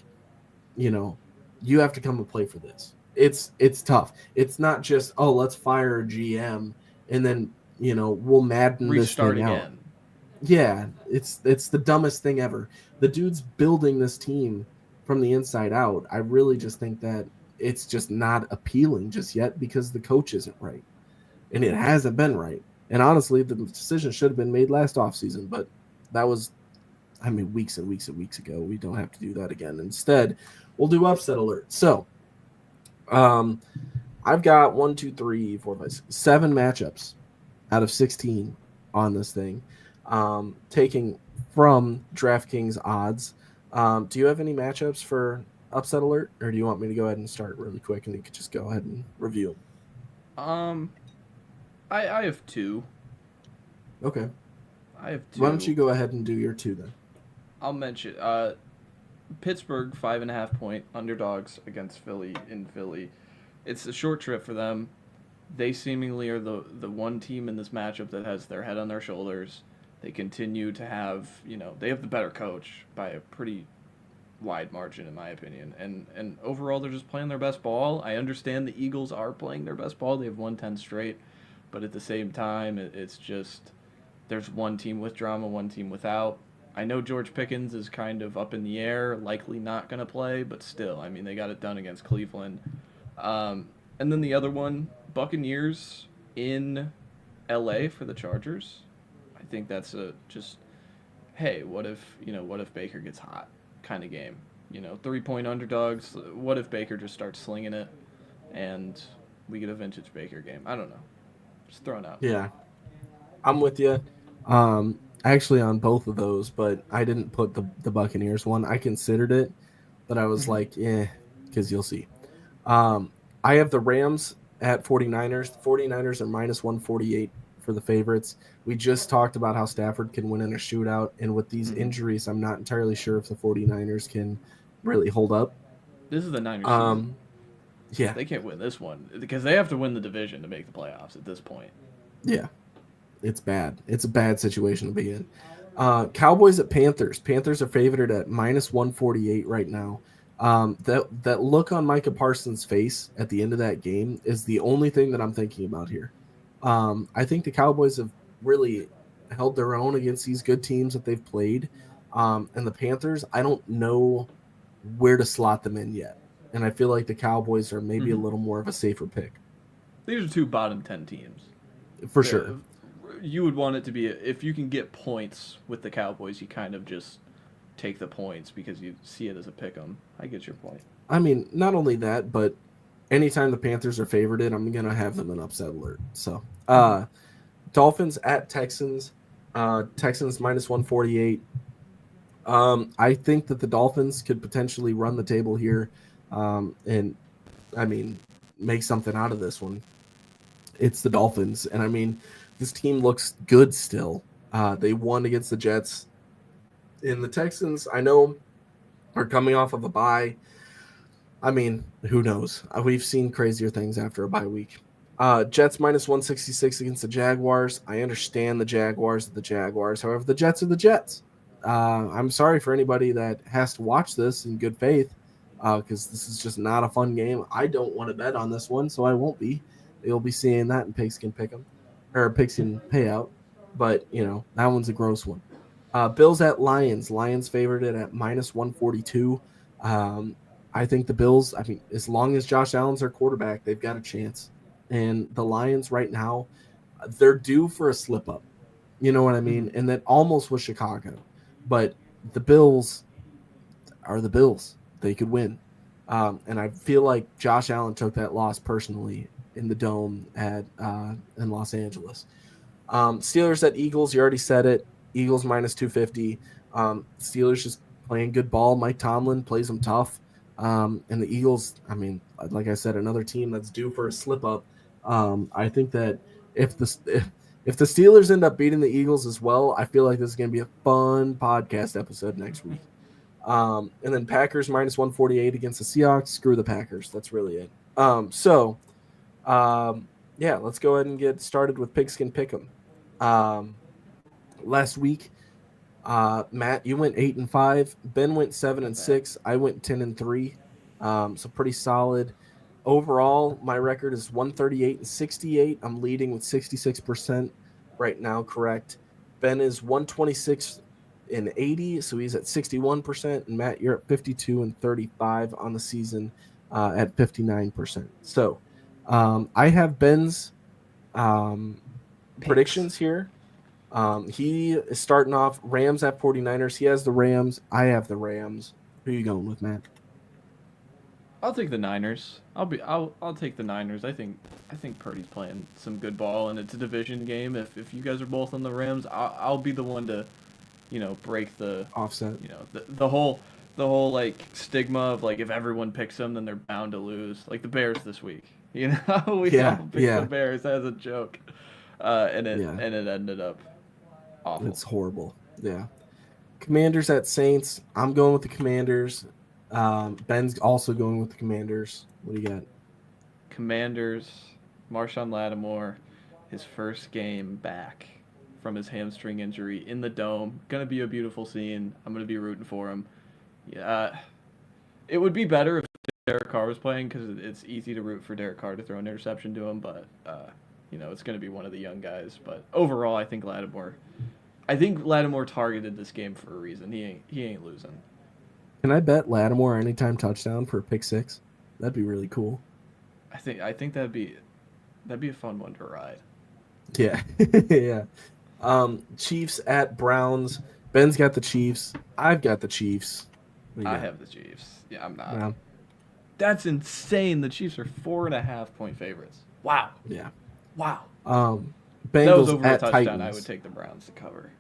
you have to come and play for this. It's tough. It's not just, oh, let's fire a GM and then, we'll Madden Restart this thing again. out. Yeah, it's the dumbest thing ever. The dude's building this team from the inside out. I really just think that it's just not appealing just yet because the coach isn't right. And it hasn't been right. And honestly, the decision should have been made last offseason, but that was, weeks and weeks and weeks ago. We don't have to do that again. Instead, we'll do upset alert. So, I've got 7 matchups out of 16 on this thing, taking from DraftKings odds. Do you have any matchups for upset alert, or do you want me to go ahead and start really quick and you could just go ahead and review them? I have 2. Okay. I have 2. Why don't you go ahead and do your 2 then? I'll mention Pittsburgh 5.5 point underdogs against Philly in Philly. It's a short trip for them. They seemingly are the one team in this matchup that has their head on their shoulders. They continue to have, they have the better coach by a pretty wide margin, in my opinion. And overall, they're just playing their best ball. I understand the Eagles are playing their best ball. They have won 10 straight. But at the same time, it's just there's one team with drama, one team without. I know George Pickens is kind of up in the air, likely not going to play, but still, they got it done against Cleveland. And then the other one, Buccaneers in LA for the Chargers. I think that's hey, what if Baker gets hot kind of game? 3-point underdogs. What if Baker just starts slinging it and we get a vintage Baker game? I don't know. Just throwing out. Yeah, I'm with you. Actually on both of those, but I didn't put the Buccaneers one. I considered it, but I was like, because you'll see. I have the Rams at 49ers. The 49ers are minus 148 for the favorites. We just talked about how Stafford can win in a shootout, and with these injuries, I'm not entirely sure if the 49ers can really hold up. This is the Niners season. Yeah. They can't win this one because they have to win the division to make the playoffs at this point. Yeah. It's bad. It's a bad situation to be in. Cowboys at Panthers. Panthers are favored at minus 148 right now. That look on Micah Parsons' face at the end of that game is the only thing that I'm thinking about here. I think the Cowboys have really held their own against these good teams that they've played. And the Panthers, I don't know where to slot them in yet. And I feel like the Cowboys are maybe a little more of a safer pick. These are 2 bottom 10 teams. For sure. You would want it to be, if you can get points with the Cowboys, you kind of just take the points because you see it as a pick 'em. I get your point. Not only that, but anytime the Panthers are favored, I'm gonna have them an upset alert. So, Dolphins at Texans. Texans minus 148. I think that the Dolphins could potentially run the table here, and I mean, make something out of this one. It's the Dolphins, and I mean, this team looks good still. They won against the Jets. And the Texans, I know, are coming off of a bye. I mean, who knows? We've seen crazier things after a bye week. Jets minus 166 against the Jaguars. I understand the Jaguars are the Jaguars. However, the Jets are the Jets. I'm sorry for anybody that has to watch this in good faith, because this is just not a fun game. I don't want to bet on this one, so I won't be. You'll be seeing that in Pigskin Pick'em, or Pigskin Payout. But, that one's a gross one. Bills at Lions. Lions favored it at minus 142. I think the Bills, as long as Josh Allen's their quarterback, they've got a chance. And the Lions right now, they're due for a slip-up. You know what I mean? And that almost was Chicago. But the Bills are the Bills. They could win. And I feel like Josh Allen took that loss personally in the Dome in Los Angeles. Steelers at Eagles, you already said it. Eagles minus 250. Steelers just playing good ball. Mike Tomlin plays them tough. And the Eagles, like I said, another team that's due for a slip-up. I think that if the Steelers end up beating the Eagles as well, I feel like this is going to be a fun podcast episode next week. And then Packers minus 148 against the Seahawks. Screw the Packers. That's really it. Let's go ahead and get started with Pigskin Pick'em. Last week, Matt, you went 8-5. Ben went 7-6. I went 10-3. So pretty solid. Overall, my record is 138-68. I'm leading with 66% right now, correct. Ben is 126-80, so he's at 61%. And Matt, you're at 52-35 on the season at 59%. So I have Ben's predictions here. He is starting off Rams at 49ers. He has the Rams. I have the Rams. Who are you going with, Matt? I'll take the Niners. I'll take the Niners. I think Purdy's playing some good ball, and it's a division game. If you guys are both on the Rams, I'll be the one to, break the offset. The whole like stigma of like if everyone picks them, then they're bound to lose. Like the Bears this week. We all picked the Bears as a joke, and it ended up awful. It's horrible. Yeah. Commanders at Saints. I'm going with the Commanders. Ben's also going with the Commanders. What do you got? Commanders, Marshawn Lattimore, his first game back from his hamstring injury in the Dome. Gonna be a beautiful scene. I'm gonna be rooting for him. Yeah, it would be better if Derek Carr was playing because it's easy to root for Derek Carr to throw an interception to him, but it's gonna be one of the young guys. But overall, I think Lattimore targeted this game for a reason. He ain't losing. Can I bet Lattimore anytime touchdown for a pick six? That'd be really cool. I think that'd be a fun one to ride. Yeah. Yeah. Chiefs at Browns. Ben's got the Chiefs. I've got the Chiefs. I have the Chiefs. Yeah, I'm not. Yeah. That's insane. The Chiefs are 4.5-point favorites. Wow. Yeah. Wow. Bengals that was over at a touchdown. Titans. I would take the Browns to cover.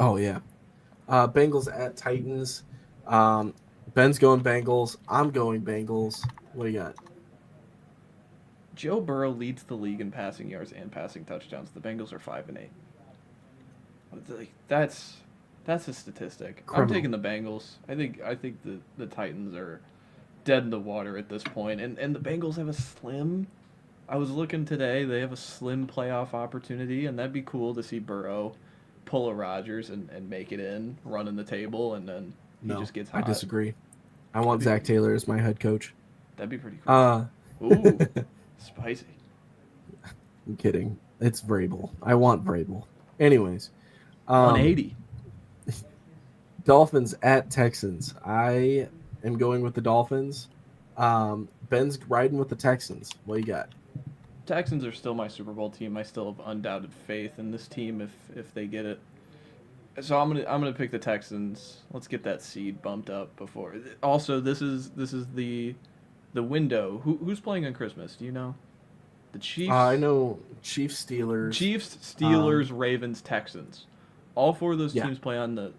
Oh yeah. Bengals at Titans. Ben's going Bengals. I'm going Bengals. What do you got? Joe Burrow leads the league in passing yards and passing touchdowns. The Bengals are 5-8. That's a statistic. Criminal. I'm taking the Bengals. I think the Titans are dead in the water at this point. And the Bengals have a slim. I was looking today. They have a slim playoff opportunity, and that'd be cool to see Burrow pull a Rodgers and make it in, running the table, and then he just gets hot. I disagree. I want Zach Taylor as my head coach. That'd be pretty cool. Ooh, spicy. I'm kidding. It's Vrabel. I want Vrabel. Anyways. 180. Dolphins at Texans. I am going with the Dolphins. Ben's riding with the Texans. What do you got? Texans are still my Super Bowl team. I still have undoubted faith in this team if they get it. So I'm gonna pick the Texans. Let's get that seed bumped up before. Also, this is the the window. Who's playing on Christmas? Do you know? The Chiefs. I know Chiefs, Steelers. Chiefs, Steelers, Ravens, Texans. All four of those Yeah. teams play on the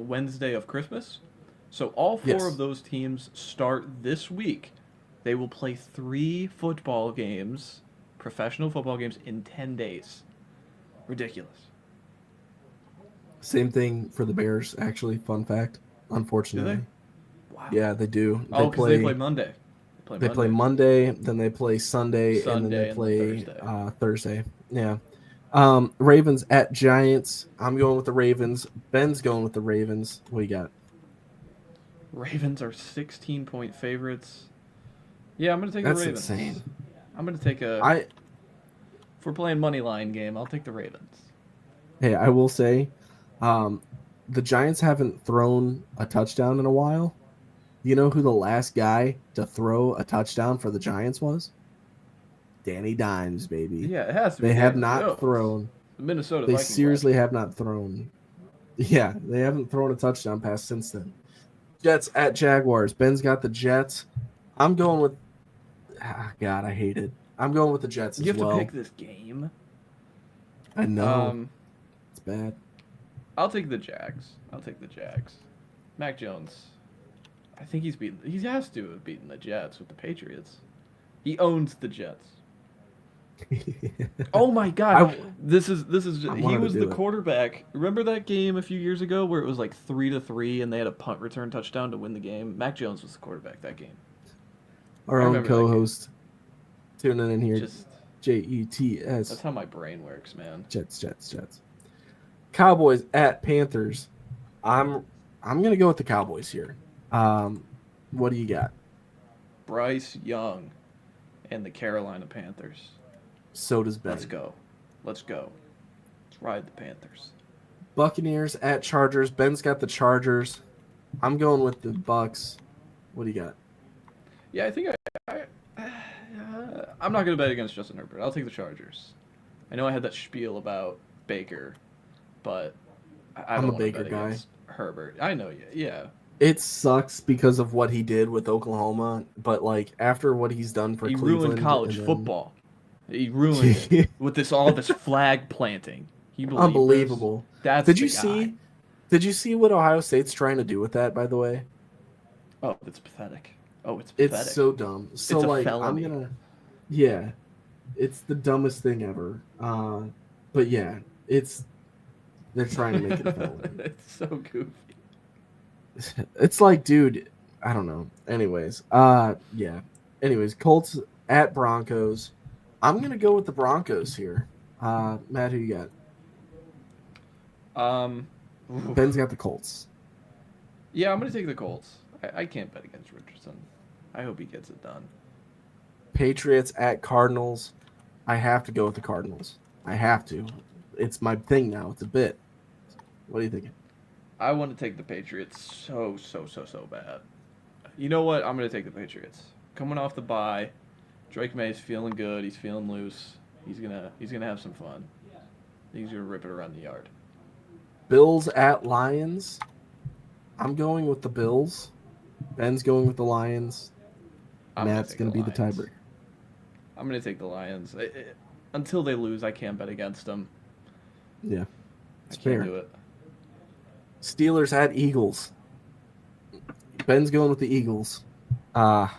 Wednesday of Christmas. So all four of those teams start this week. They will play 3 football games, professional football games, in 10 days. Ridiculous. Same thing for the Bears, actually. Fun fact. Unfortunately. Do they? Wow. Yeah, they do. Oh, because they play Monday. They play Monday, then they play Sunday, and then they and play Thursday. Thursday. Yeah. Ravens at Giants. I'm going with the Ravens. Ben's going with the Ravens. What do you got? Ravens are 16-point favorites. Yeah, I'm going to take the That's Ravens. insane. I'm going to take if we're playing money line game, I'll take the Ravens. Hey, I will say, the Giants haven't thrown a touchdown in a while. You know who the last guy to throw a touchdown for the Giants was? Danny Dimes, baby. Yeah, it has to be. They have Danny not Jones. thrown. The Minnesota They Vikings seriously have not thrown. Yeah, they haven't thrown a touchdown pass since then. Jets at Jaguars. Ben's got the Jets. I'm going with. God, I hate it. I'm going with the Jets as well. You have to pick this game. I know. It's bad. I'll take the Jags. Mac Jones. I think he has to have beaten the Jets with the Patriots. He owns the Jets. Oh my God! This is. He was the quarterback. Remember that game a few years ago where it was like 3-3 and they had a punt return touchdown to win the game? Mac Jones was the quarterback that game. Our own co-host tuning in here. Just Jets. That's how my brain works, man. Jets. Cowboys at Panthers. I'm gonna go with the Cowboys here. What do you got? Bryce Young and the Carolina Panthers. So does Ben. Let's go. Let's ride the Panthers. Buccaneers at Chargers. Ben's got the Chargers. I'm going with the Bucks. What do you got? Yeah, I think I'm not going to bet against Justin Herbert. I'll take the Chargers. I know I had that spiel about Baker, but I don't I'm a want Baker to bet guy. against Herbert. I know you. Yeah. It sucks because of what he did with Oklahoma, but like after what he's done for Cleveland, ruined college football. He ruined it with all this flag planting. Unbelievable. That's Did you see what Ohio State's trying to do with that? By the way, oh, it's pathetic. It's so dumb. So it's a like felony. Yeah, it's the dumbest thing ever. But yeah, they're trying to make it a felony. It's so goofy. It's like, dude, I don't know. Anyways, yeah. Anyways, Colts at Broncos. I'm gonna go with the Broncos here. Matt, who you got? Ben's got the Colts. Yeah, I'm gonna take the Colts. I can't bet against Richardson. I hope he gets it done. Patriots at Cardinals. I have to go with the Cardinals. I have to. It's my thing now. It's a bit. What are you thinking? I want to take the Patriots so bad. You know what? I'm going to take the Patriots. Coming off the bye, Drake May's feeling good. He's feeling loose. He's gonna have some fun. He's going to rip it around the yard. Bills at Lions. I'm going with the Bills. Ben's going with the Lions. Matt's going to be the tiebreaker. I'm going to take the Lions. Until they lose, I can't bet against them. Yeah. I can't do it. Steelers at Eagles. Ben's going with the Eagles. I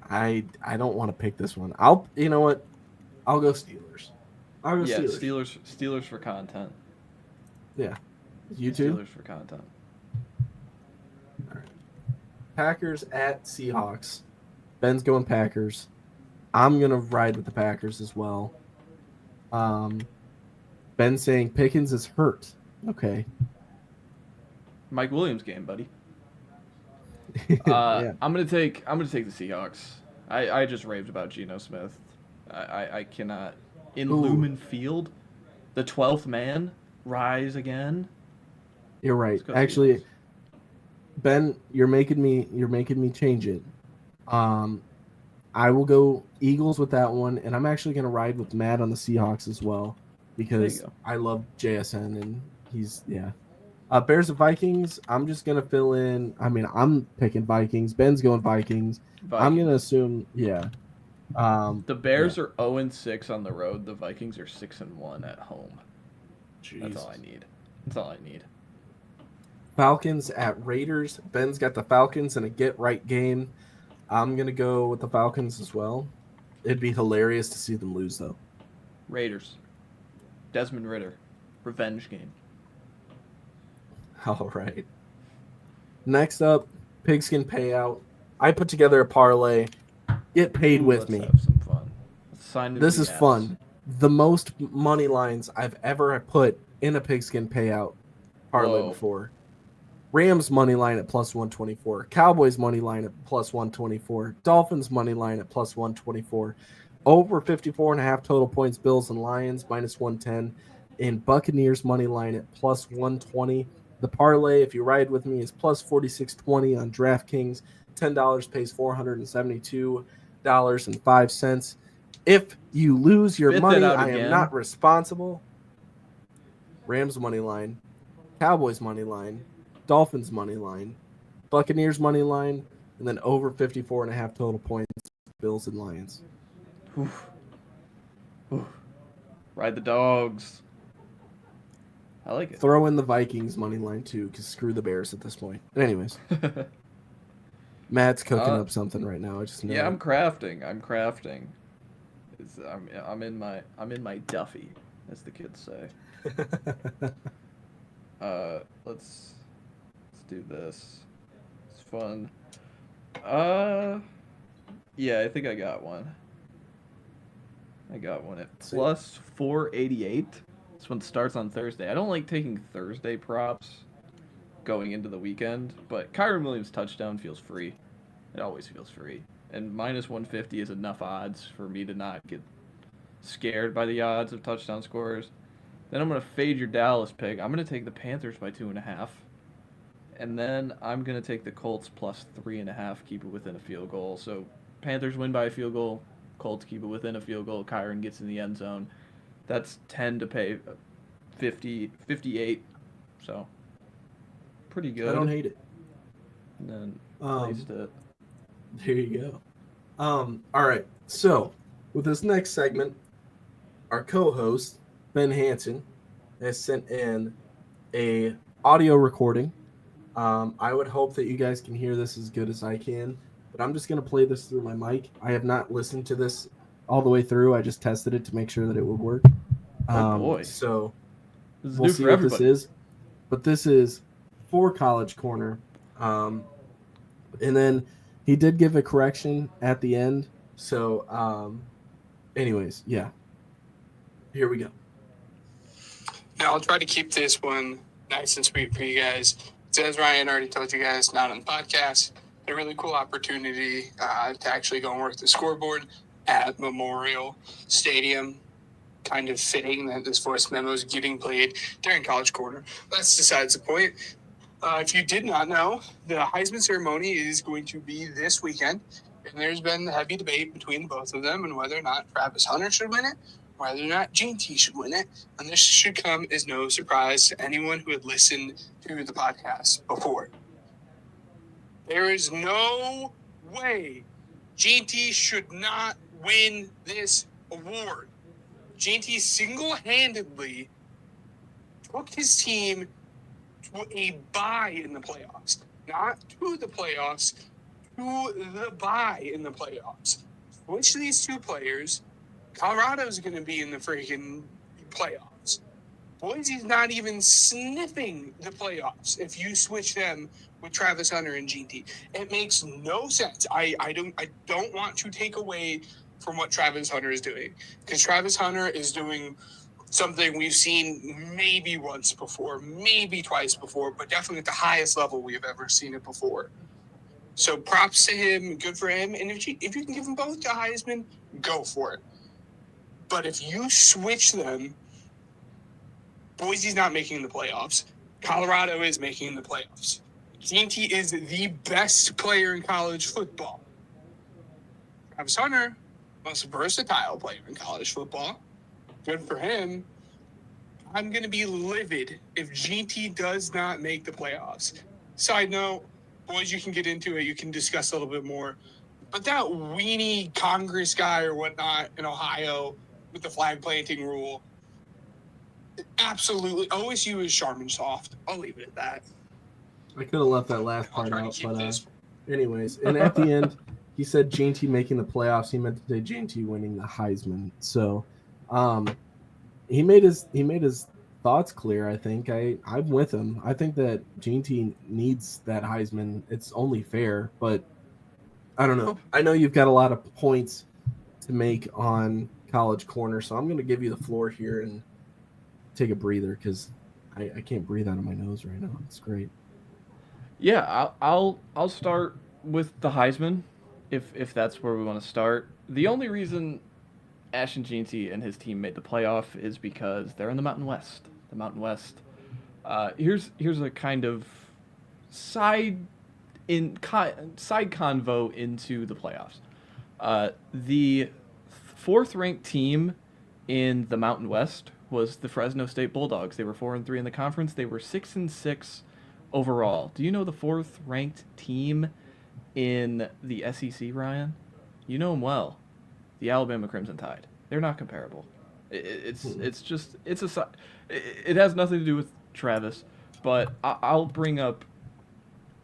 don't want to pick this one. You know what? I'll go Steelers. Steelers for content. Yeah. You too? Steelers for content. All right. Packers at Seahawks. Ben's going Packers. I'm going to ride with the Packers as well. Ben's saying Pickens is hurt. Okay. Mike Williams game, buddy. Yeah. I'm gonna take the Seahawks. I just raved about Geno Smith. I cannot in Lumen Field, the 12th man rise again. You're right. Actually, Ben, you're making me change it. I will go Eagles with that one, and I'm actually gonna ride with Matt on the Seahawks as well because I love JSN and he's Bears and Vikings, I'm just going to fill in. I mean, I'm picking Vikings. Ben's going Vikings. I'm going to assume, yeah. The Bears are 0-6 on the road. The Vikings are 6-1 at home. Jesus. That's all I need. That's all I need. Falcons at Raiders. Ben's got the Falcons in a get-right game. I'm going to go with the Falcons as well. It'd be hilarious to see them lose, though. Raiders. Desmond Ridder. Revenge game. All right. Next up, pigskin payout. I put together a parlay. Get paid with me. Let's have some fun. Let's sign This is fun. The most money lines I've ever put in a pigskin payout parlay before. Rams money line at plus 124. Cowboys money line at plus 124. Dolphins money line at plus 124. Over 54.5 total points, Bills and Lions minus 110. And Buccaneers money line at plus 120. The parlay, if you ride with me, is plus 46.20 on DraftKings. $10 pays $472.05. If you lose your money, I am not responsible. Rams money line, Cowboys money line, Dolphins money line, Buccaneers money line, and then over 54.5 total points, Bills and Lions. Oof. Oof. Ride the dogs. I like it. Throw in the Vikings money line too, because screw the Bears at this point. Anyways, Matt's cooking up something right now. I just know. Yeah, I'm crafting. I'm in my Duffy, as the kids say. Let's do this. It's fun. Yeah, I think I got one. At plus 488. This one starts on Thursday. I don't like taking Thursday props going into the weekend, but Kyron Williams touchdown feels free. It always feels free. And minus 150 is enough odds for me to not get scared by the odds of touchdown scorers. Then I'm going to fade your Dallas pick. I'm going to take the Panthers by 2.5. And then I'm going to take the Colts plus 3.5, keep it within a field goal. So Panthers win by a field goal. Colts keep it within a field goal. Kyron gets in the end zone. That's 10 to pay 58. So pretty good. I don't hate it. And then placed it. There you go. All right. So with this next segment, our co-host Ben Hansen has sent in a audio recording. I would hope that you guys can hear this as good as I can, but I'm just going to play this through my mic. I have not listened to this all the way through. I just tested it to make sure that it would work. Oh boy. So we'll see what this is. But this is for College Corner. And then he did give a correction at the end. So anyways, yeah. Here we go. Now, I'll try to keep this one nice and sweet for you guys. As Ryan already told you guys, not on the podcast, a really cool opportunity to actually go and work the scoreboard at Memorial Stadium. Kind of fitting that this voice memo is getting played during College Corner. That's besides the point. If you did not know, the Heisman ceremony is going to be this weekend, and there's been heavy debate between both of them and whether or not Travis Hunter should win it, whether or not Gene T should win it. And this should come as no surprise to anyone who had listened to the podcast before. There is no way Gene T should not win this award. Gene T single-handedly took his team to a bye in the playoffs. Not to the playoffs, to the bye in the playoffs. Which of these two players, Colorado's going to be in the freaking playoffs. Boise's not even sniffing the playoffs if you switch them with Travis Hunter and Gene T. It makes no sense. I don't want to take away from what Travis Hunter is doing, because Travis Hunter is doing something we've seen maybe once before, maybe twice before, but definitely at the highest level we have ever seen it before. So props to him, good for him. And if you can give them both to Heisman, go for it. But if you switch them, Boise's not making the playoffs. Colorado is making the playoffs. Gene T is the best player in college football. Travis Hunter, most versatile player in college football. Good for him. I'm going to be livid if GT does not make the playoffs. Side note, boys, you can get into it. You can discuss a little bit more. But that weenie Congress guy or whatnot in Ohio with the flag planting rule, absolutely. OSU is Charmin soft. I'll leave it at that. I could have left that last I'll part try to out, keep but this. anyways. And at the end, he said JT making the playoffs. He meant to say JT winning the Heisman. So, he made his thoughts clear. I think I'm with him. I think that JT needs that Heisman. It's only fair, but I don't know. I know you've got a lot of points to make on College Corner, so I'm going to give you the floor here and take a breather because I can't breathe out of my nose right now. It's great. Yeah, I'll start with the Heisman, if that's where we want to start. The only reason Ashton Jeanty and his team made the playoff is because they're in the Mountain West. The Mountain West. Here's a kind of side convo into the playoffs. The fourth-ranked team in the Mountain West was the Fresno State Bulldogs. They were 4-3 in the conference. They were 6-6 overall. Do you know the fourth-ranked team in the SEC, Ryan? You know them well. The Alabama Crimson Tide. They're not comparable. It has nothing to do with Travis, but I'll bring up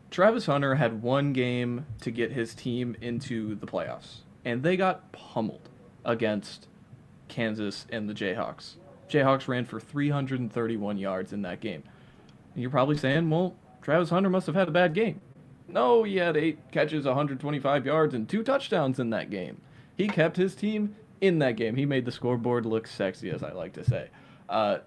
Travis Hunter had one game to get his team into the playoffs, and they got pummeled against Kansas and the Jayhawks. Jayhawks ran for 331 yards in that game. And you're probably saying, well, Travis Hunter must have had a bad game. No, he had 8 catches, 125 yards, and 2 touchdowns in that game. He kept his team in that game. He made the scoreboard look sexy, as I like to say.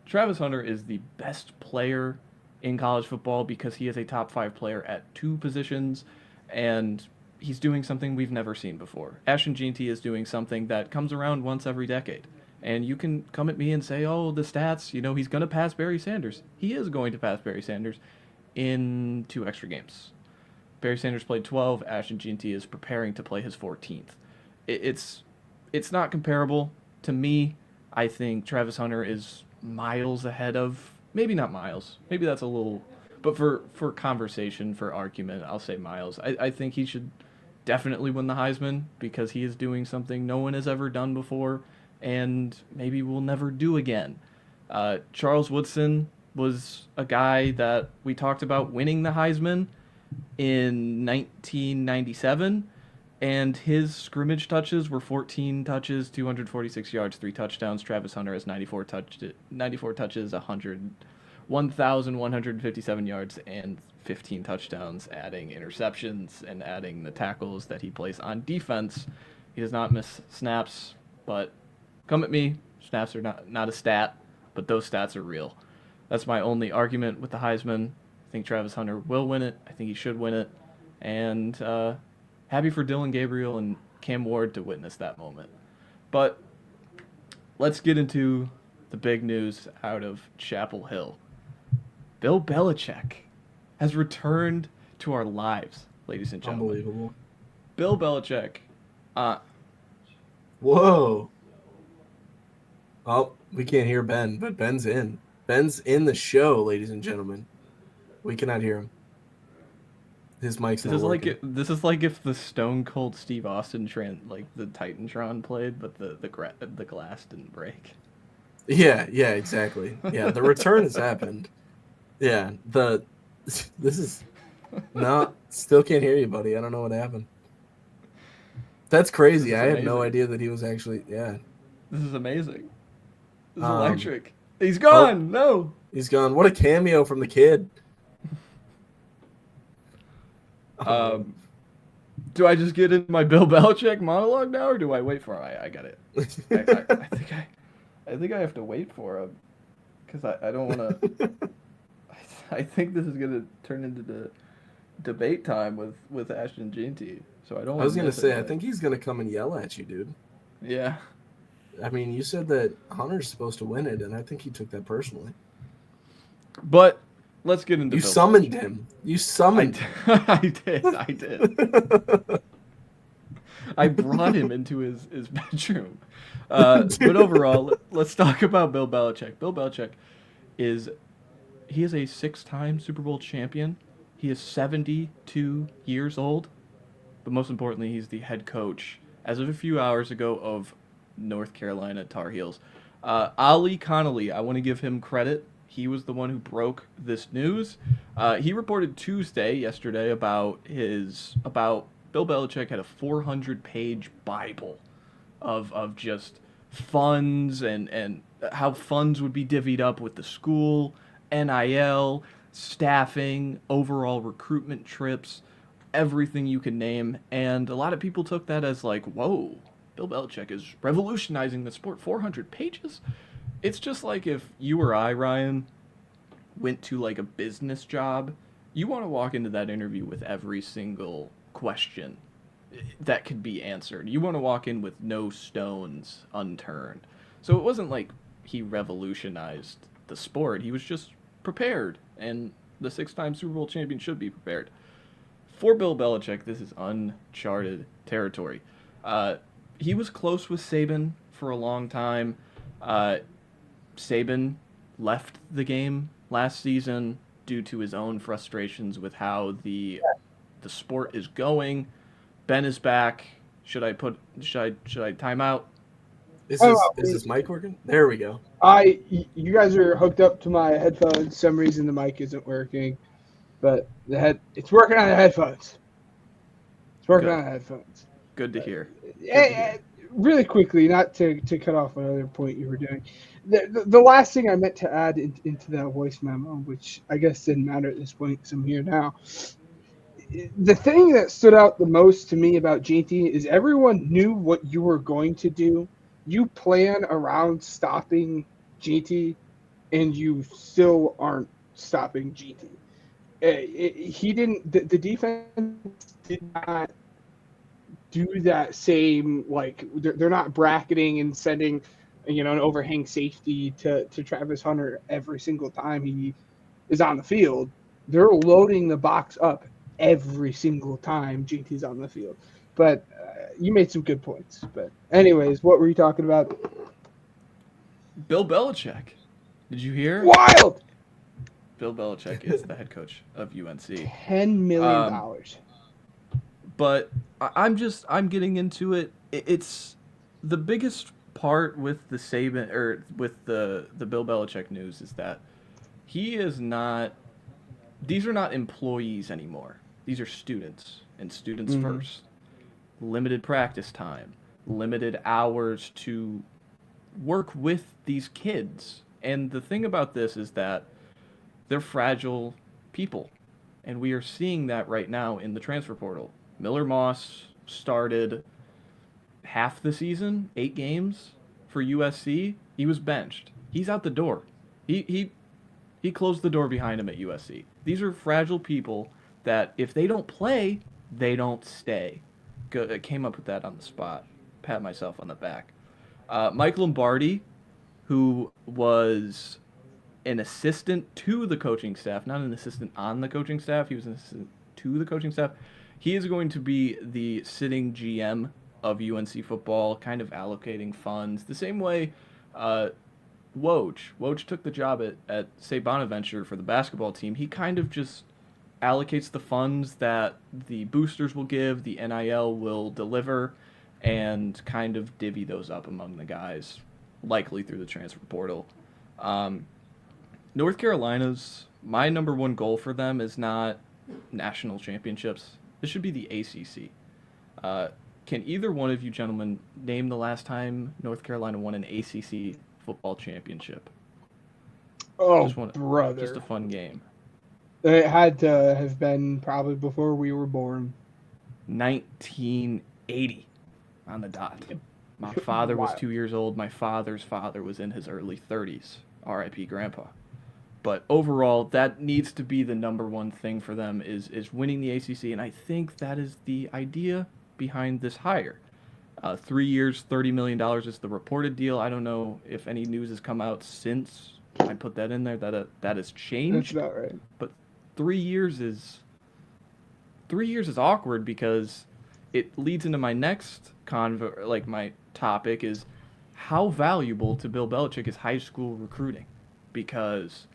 Travis Hunter is the best player in college football because he is a top 5 player at 2 positions, and he's doing something we've never seen before. Ashton Jeanty is doing something that comes around once every decade. And you can come at me and say, oh, the stats, he's going to pass Barry Sanders. He is going to pass Barry Sanders in 2 extra games. Barry Sanders played 12. Ashton Jeanty is preparing to play his 14th. It's not comparable. To me, I think Travis Hunter is miles ahead of, maybe not miles. Maybe that's a little, but for conversation, for argument, I'll say miles. I think he should definitely win the Heisman because he is doing something no one has ever done before and maybe will never do again. Charles Woodson was a guy that we talked about winning the Heisman in 1997, and his scrimmage touches were 14 touches, 246 yards, 3 touchdowns. Travis Hunter has 94 touches, 1,157 yards, and 15 touchdowns, adding interceptions and adding the tackles that he plays on defense. He does not miss snaps, but come at me. Snaps are not a stat, but those stats are real. That's my only argument with the Heisman. I think Travis Hunter will win it. I think he should win it. And happy for Dylan Gabriel and Cam Ward to witness that moment. But let's get into the big news out of Chapel Hill. Bill Belichick has returned to our lives, ladies and gentlemen. Unbelievable. Bill Belichick. Whoa. Oh, we can't hear Ben, but Ben's in. Ben's in the show, ladies and gentlemen. We cannot hear him. His mic's not working. This is like if the Stone Cold Steve Austin the Titantron played, but the glass didn't break. Yeah, exactly. Yeah, the return has happened. Yeah, still can't hear you, buddy. I don't know what happened. That's crazy. I had no idea that he was actually, yeah. This is amazing. This is electric. He's gone. No. He's gone. What a cameo from the kid. Do I just get into my Bill Belichick monologue now, or do I wait for him? I got it. I think I have to wait for him because I don't want to. I think this is gonna turn into the debate time with Ashton Jeanty. So I don't. I was gonna say I think he's gonna come and yell at you, dude. Yeah. I mean, you said that Hunter's supposed to win it, and I think he took that personally. But let's get into. You summoned him. You summoned him. I did. I brought him into his bedroom. But overall, let's talk about Bill Belichick. Bill Belichick is he is a 6-time Super Bowl champion. He is 72 years old. But most importantly, he's the head coach, as of a few hours ago, of North Carolina Tar Heels. Ali Connolly, I want to give him credit. He was the one who broke this news. He reported yesterday, about Bill Belichick had a 400-page Bible of just funds and how funds would be divvied up with the school, NIL, staffing, overall recruitment trips, everything you can name. And a lot of people took that as like, whoa, Bill Belichick is revolutionizing the sport. 400 pages? It's just like if you or I, Ryan, went to like a business job, you want to walk into that interview with every single question that could be answered. You want to walk in with no stones unturned. So it wasn't like he revolutionized the sport. He was just prepared, and the 6-time Super Bowl champion should be prepared. For Bill Belichick, this is uncharted territory. He was close with Saban for a long time. Saban left the game last season due to his own frustrations with how the sport is going. Ben is back. Should I time out? Is this mic working? There we go. You guys are hooked up to my headphones. For some reason the mic isn't working, but it's working on the headphones. It's working on the headphones. Good to hear. Really quickly, not to cut off another point you were doing. The last thing I meant to add into that voice memo, which I guess didn't matter at this point because I'm here now. The thing that stood out the most to me about GT is everyone knew what you were going to do. You plan around stopping GT, and you still aren't stopping GT. The defense did not do that same, like, they're not bracketing and sending, an overhang safety to Travis Hunter every single time he is on the field. They're loading the box up every single time GT's on the field. But you made some good points. But anyways, what were you talking about? Bill Belichick. Did you hear? Wild! Bill Belichick is the head coach of UNC. $10 million. But I'm getting into it. It's the biggest part with the Saban, or with the Bill Belichick news, is that he is not. These are not employees anymore. These are students, and students first. Limited practice time, limited hours to work with these kids. And the thing about this is that they're fragile people, and we are seeing that right now in the transfer portal. Miller Moss started half the season, 8 games for USC. He was benched. He's out the door. He closed the door behind him at USC. These are fragile people that if they don't play, they don't stay. I came up with that on the spot. Pat myself on the back. Mike Lombardi, who was an assistant to the coaching staff, not an assistant on the coaching staff. He was an assistant to the coaching staff. He is going to be the sitting GM of UNC football, kind of allocating funds. The same way Woj took the job at St. Bonaventure for the basketball team. He kind of just allocates the funds that the boosters will give, the NIL will deliver, and kind of divvy those up among the guys, likely through the transfer portal. North Carolina's, my number one goal for them is not national championships. This should be the ACC. Can either one of you gentlemen name the last time North Carolina won an ACC football championship? Brother. Just a fun game. It had to have been probably before we were born. 1980 on the dot. My father was 2 years old. My father's father was in his early 30s. R.I.P. Grandpa. But overall, that needs to be the number one thing for them is winning the ACC, and I think that is the idea behind this hire. 3 years, $30 million is the reported deal. I don't know if any news has come out since I put that in there that has changed. That's about right. But 3 years is awkward because it leads into my next my topic is how valuable to Bill Belichick is high school recruiting. because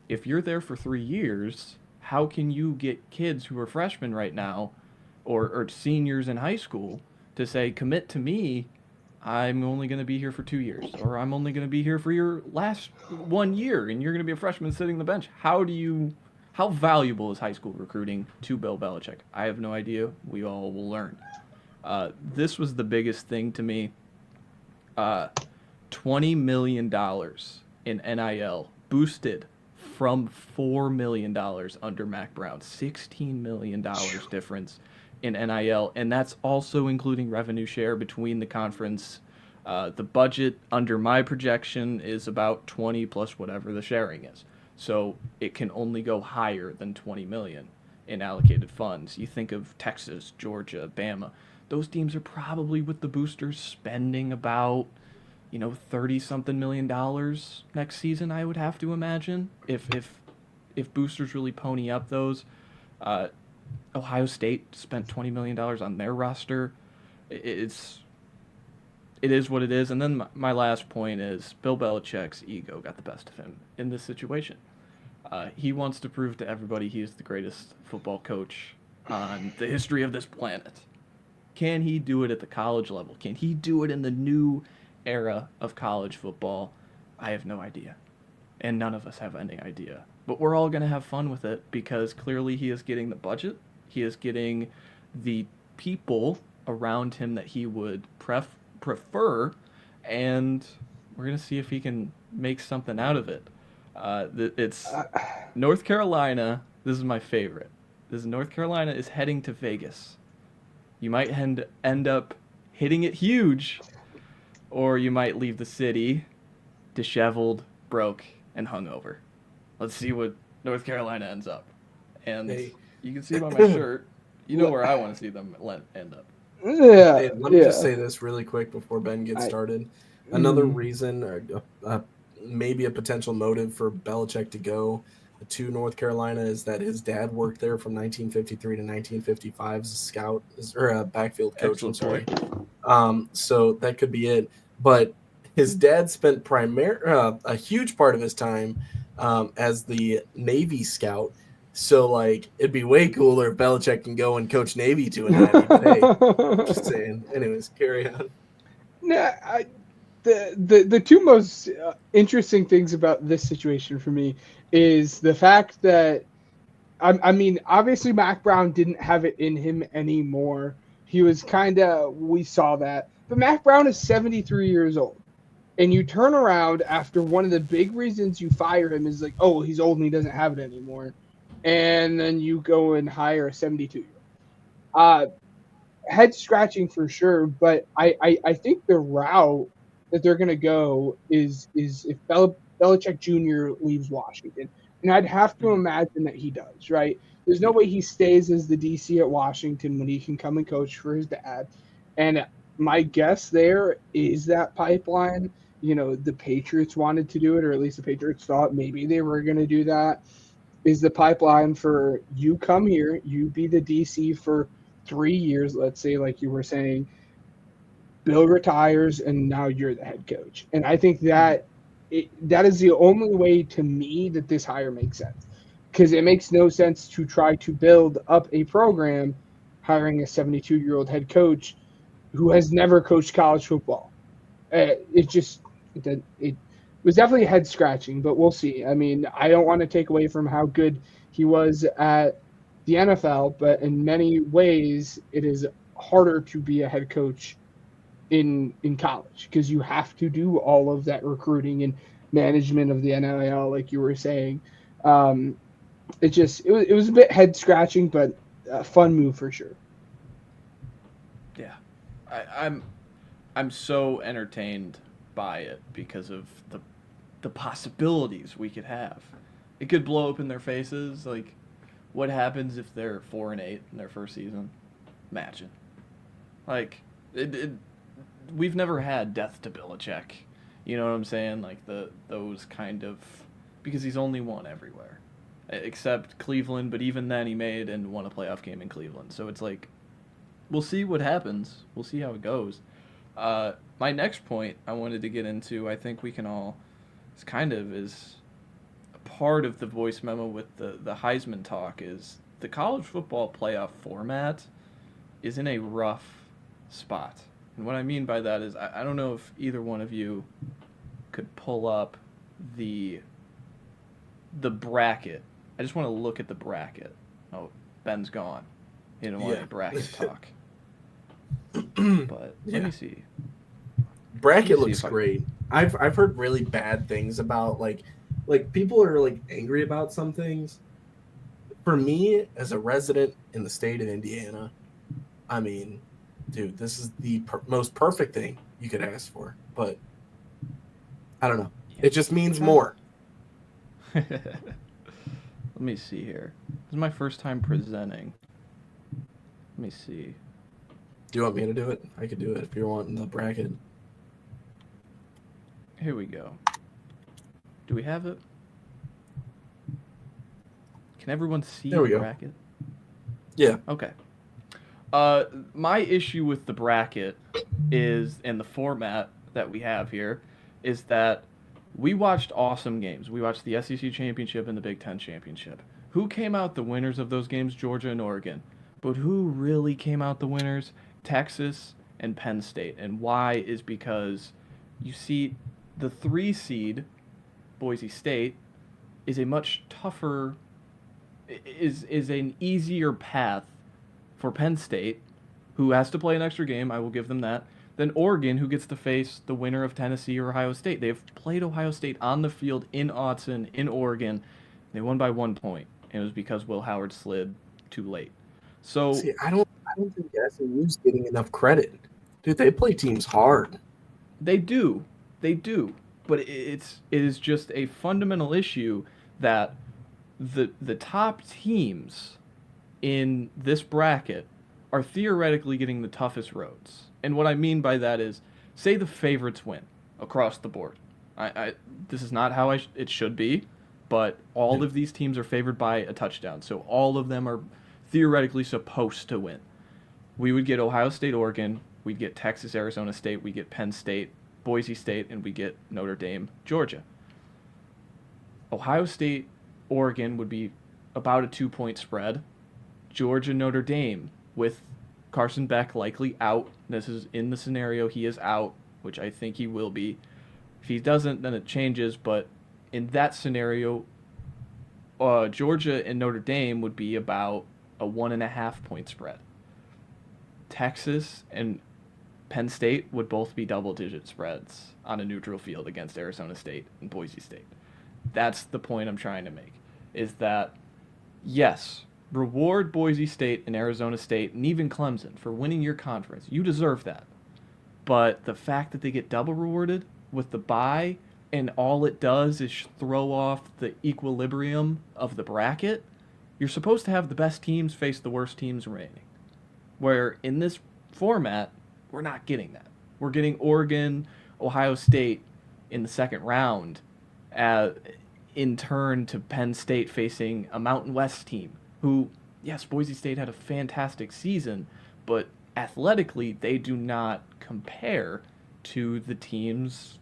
if you're there for 3 years, how can you get kids who are freshmen right now or seniors in high school to say, commit to me, I'm only going to be here for 2 years, or I'm only going to be here for your last 1 year, and you're going to be a freshman sitting on the bench. How valuable is high school recruiting to Bill Belichick? I have no idea. We all will learn. This was the biggest thing to me. $20 million in NIL, boosted from $4 million under Mac Brown. $16 million difference in NIL, and that's also including revenue share between the conference. The budget under my projection is about 20 plus whatever the sharing is. So it can only go higher than 20 million in allocated funds. You think of Texas, Georgia, Bama. Those teams are probably with the boosters spending about, 30-something million next season, I would have to imagine, if boosters really pony up those. Ohio State spent $20 million on their roster. It is what it is. And then my last point is Bill Belichick's ego got the best of him in this situation. He wants to prove to everybody he is the greatest football coach on the history of this planet. Can he do it at the college level? Can he do it in the new era of college football? I have no idea. And none of us have any idea. But we're all going to have fun with it because clearly he is getting the budget. He is getting the people around him that he would prefer. And we're going to see if he can make something out of it. It's North Carolina. This is my favorite. North Carolina is heading to Vegas. You might end up hitting it huge, or you might leave the city disheveled, broke, and hungover. Let's see what North Carolina ends up. And you can see by my shirt, you know where I want to see them end up. Yeah. Hey, let me just say this really quick before Ben gets started. Another reason, or maybe a potential motive for Belichick to go to North Carolina is that his dad worked there from 1953 to 1955 as a scout or a backfield coach. Excellent. I'm sorry. So that could be it. But his dad spent a huge part of his time as the Navy scout. So, it'd be way cooler if Belichick can go and coach Navy to an Ivy today. Just saying. Anyways, carry on. Nah, the two most interesting things about this situation for me is the fact that, I mean, obviously Mac Brown didn't have it in him anymore. He was we saw that. But Mac Brown is 73 years old. And you turn around after one of the big reasons you fire him is he's old and he doesn't have it anymore. And then you go and hire a 72-year-old. Head scratching for sure, but I think the route that they're going to go is if Belichick Jr. leaves Washington. And I'd have to imagine that he does, right? There's no way he stays as the DC at Washington when he can come and coach for his dad. And my guess there is that pipeline. The Patriots wanted to do it, or at least the Patriots thought maybe they were going to do that. Is the pipeline for you come here, you be the DC for 3 years, let's say, like you were saying, Bill retires, and now you're the head coach. And I think that is the only way to me that this hire makes sense. Because it makes no sense to try to build up a program hiring a 72-year-old head coach who has never coached college football. It was definitely head-scratching, but we'll see. I mean, I don't want to take away from how good he was at the NFL, but in many ways, it is harder to be a head coach in college because you have to do all of that recruiting and management of the NIL, like you were saying. It was a bit head-scratching, but a fun move for sure. Yeah, I'm so entertained by it because of the possibilities we could have. It could blow up in their faces. What happens if they're 4-8 in their first season? Imagine. We've never had death to Belichick. You know what I'm saying? Those kind of, because he's only won everywhere, except Cleveland. But even then, he made and won a playoff game in Cleveland. So it's we'll see what happens. We'll see how it goes. My next point I wanted to get into, I think we can all, is part of the voice memo with the Heisman talk is the college football playoff format is in a rough spot. And what I mean by that is I don't know if either one of you could pull up the bracket. I just want to look at the bracket. Oh, Ben's gone. He didn't want to bracket talk. But let me see. Bracket looks great. I've heard really bad things about like people are like angry about some things. For me, as a resident in the state of Indiana, I mean, dude, this is the most perfect thing you could ask for. But I don't know. It just means more. Let me see here. This is my first time presenting. Let me see. Do you want me to do it? I could do it if you're wanting the bracket. Here we go. Do we have it? Can everyone see the bracket? Yeah. Okay. My issue with the bracket is, and the format that we have here, is that we watched awesome games. We watched the SEC Championship and the Big Ten Championship. Who came out the winners of those games? Georgia and Oregon. But who really came out the winners? Texas and Penn State. And why is because you see the 3 seed, Boise State, is a much tougher, is an easier path for Penn State, who has to play an extra game, I will give them that, than Oregon, who gets to face the winner of Tennessee or Ohio State. They've played Ohio State on the field in Autzen, in Oregon. They won by 1 point, and it was because Will Howard slid too late. So see, I don't think SMU's getting enough credit. Dude, they play teams hard. They do. But it is just a fundamental issue that the top teams in this bracket are theoretically getting the toughest roads. And what I mean by that is, say the favorites win across the board. This is not how it should be, but all of these teams are favored by a touchdown. So all of them are theoretically supposed to win. We would get Ohio State, Oregon, we'd get Texas, Arizona State, we get Penn State, Boise State, and we get Notre Dame, Georgia. Ohio State, Oregon would be about a 2-point spread. Georgia, Notre Dame, with Carson Beck likely out. This is in the scenario he is out, which I think he will be. If he doesn't, then it changes. But in that scenario, Georgia and Notre Dame would be about a 1.5-point spread. Texas and Penn State would both be double-digit spreads on a neutral field against Arizona State and Boise State. That's the point I'm trying to make, is that, yes, reward Boise State and Arizona State and even Clemson for winning your conference. You deserve that. But the fact that they get double rewarded with the bye and all it does is throw off the equilibrium of the bracket, you're supposed to have the best teams face the worst teams remaining. Where in this format, we're not getting that. We're getting Oregon, Ohio State in the second round, in turn to Penn State facing a Mountain West team who, yes, Boise State had a fantastic season, but athletically they do not compare to the teams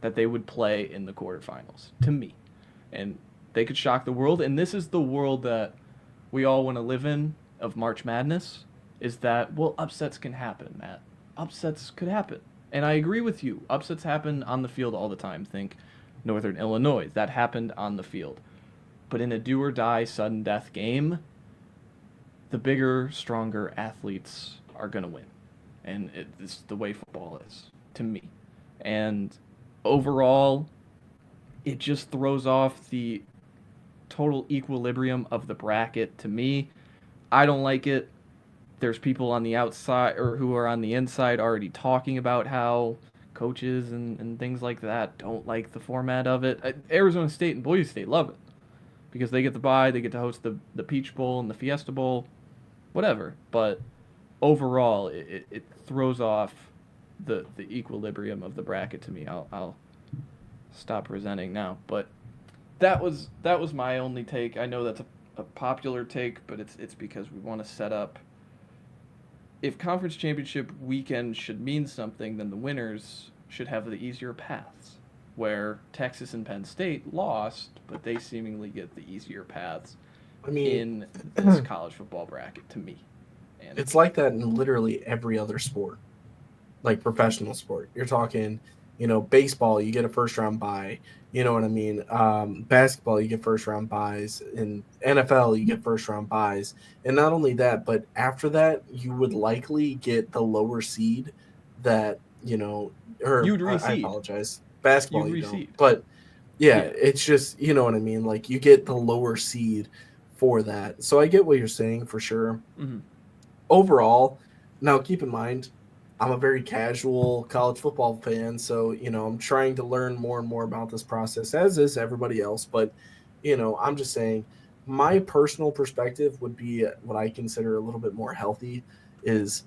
that they would play in the quarterfinals, to me. And they could shock the world, and this is the world that we all want to live in of March Madness, is that, well, upsets can happen, Matt. Upsets could happen. And I agree with you. Upsets happen on the field all the time. Think Northern Illinois. That happened on the field. But in a do-or-die, sudden death game, the bigger, stronger athletes are going to win. And it's the way football is, to me. And overall, it just throws off the total equilibrium of the bracket to me. I don't like it. There's people on the outside or who are on the inside already talking about how coaches and things like that don't like the format of it. Arizona State and Boise State love it because they get the bye, they get to host the Peach Bowl and the Fiesta Bowl, whatever. But overall, it throws off the equilibrium of the bracket to me. I'll stop presenting now. But that was my only take. I know that's a popular take, but it's because we want to set up. If conference championship weekend should mean something, then the winners should have the easier paths. where Texas and Penn State lost, but they seemingly get the easier paths in this college football bracket to me. And it's like that in literally every other sport, like professional sport. You're talking, baseball, you get a first-round bye. You know what I mean? Basketball, you get first-round byes. In NFL, you get first-round byes. And not only that, but after that, you would likely get the lower seed that, or you'd reseed. I apologize. Basketball, you'd you reseed. don't. But, yeah, it's just, you know what I mean? Like, you get the lower seed for that. So I get what you're saying for sure. Mm-hmm. Overall, now keep in mind, I'm a very casual college football fan, so, I'm trying to learn more and more about this process, as is everybody else. But, I'm just saying my personal perspective would be what I consider a little bit more healthy is,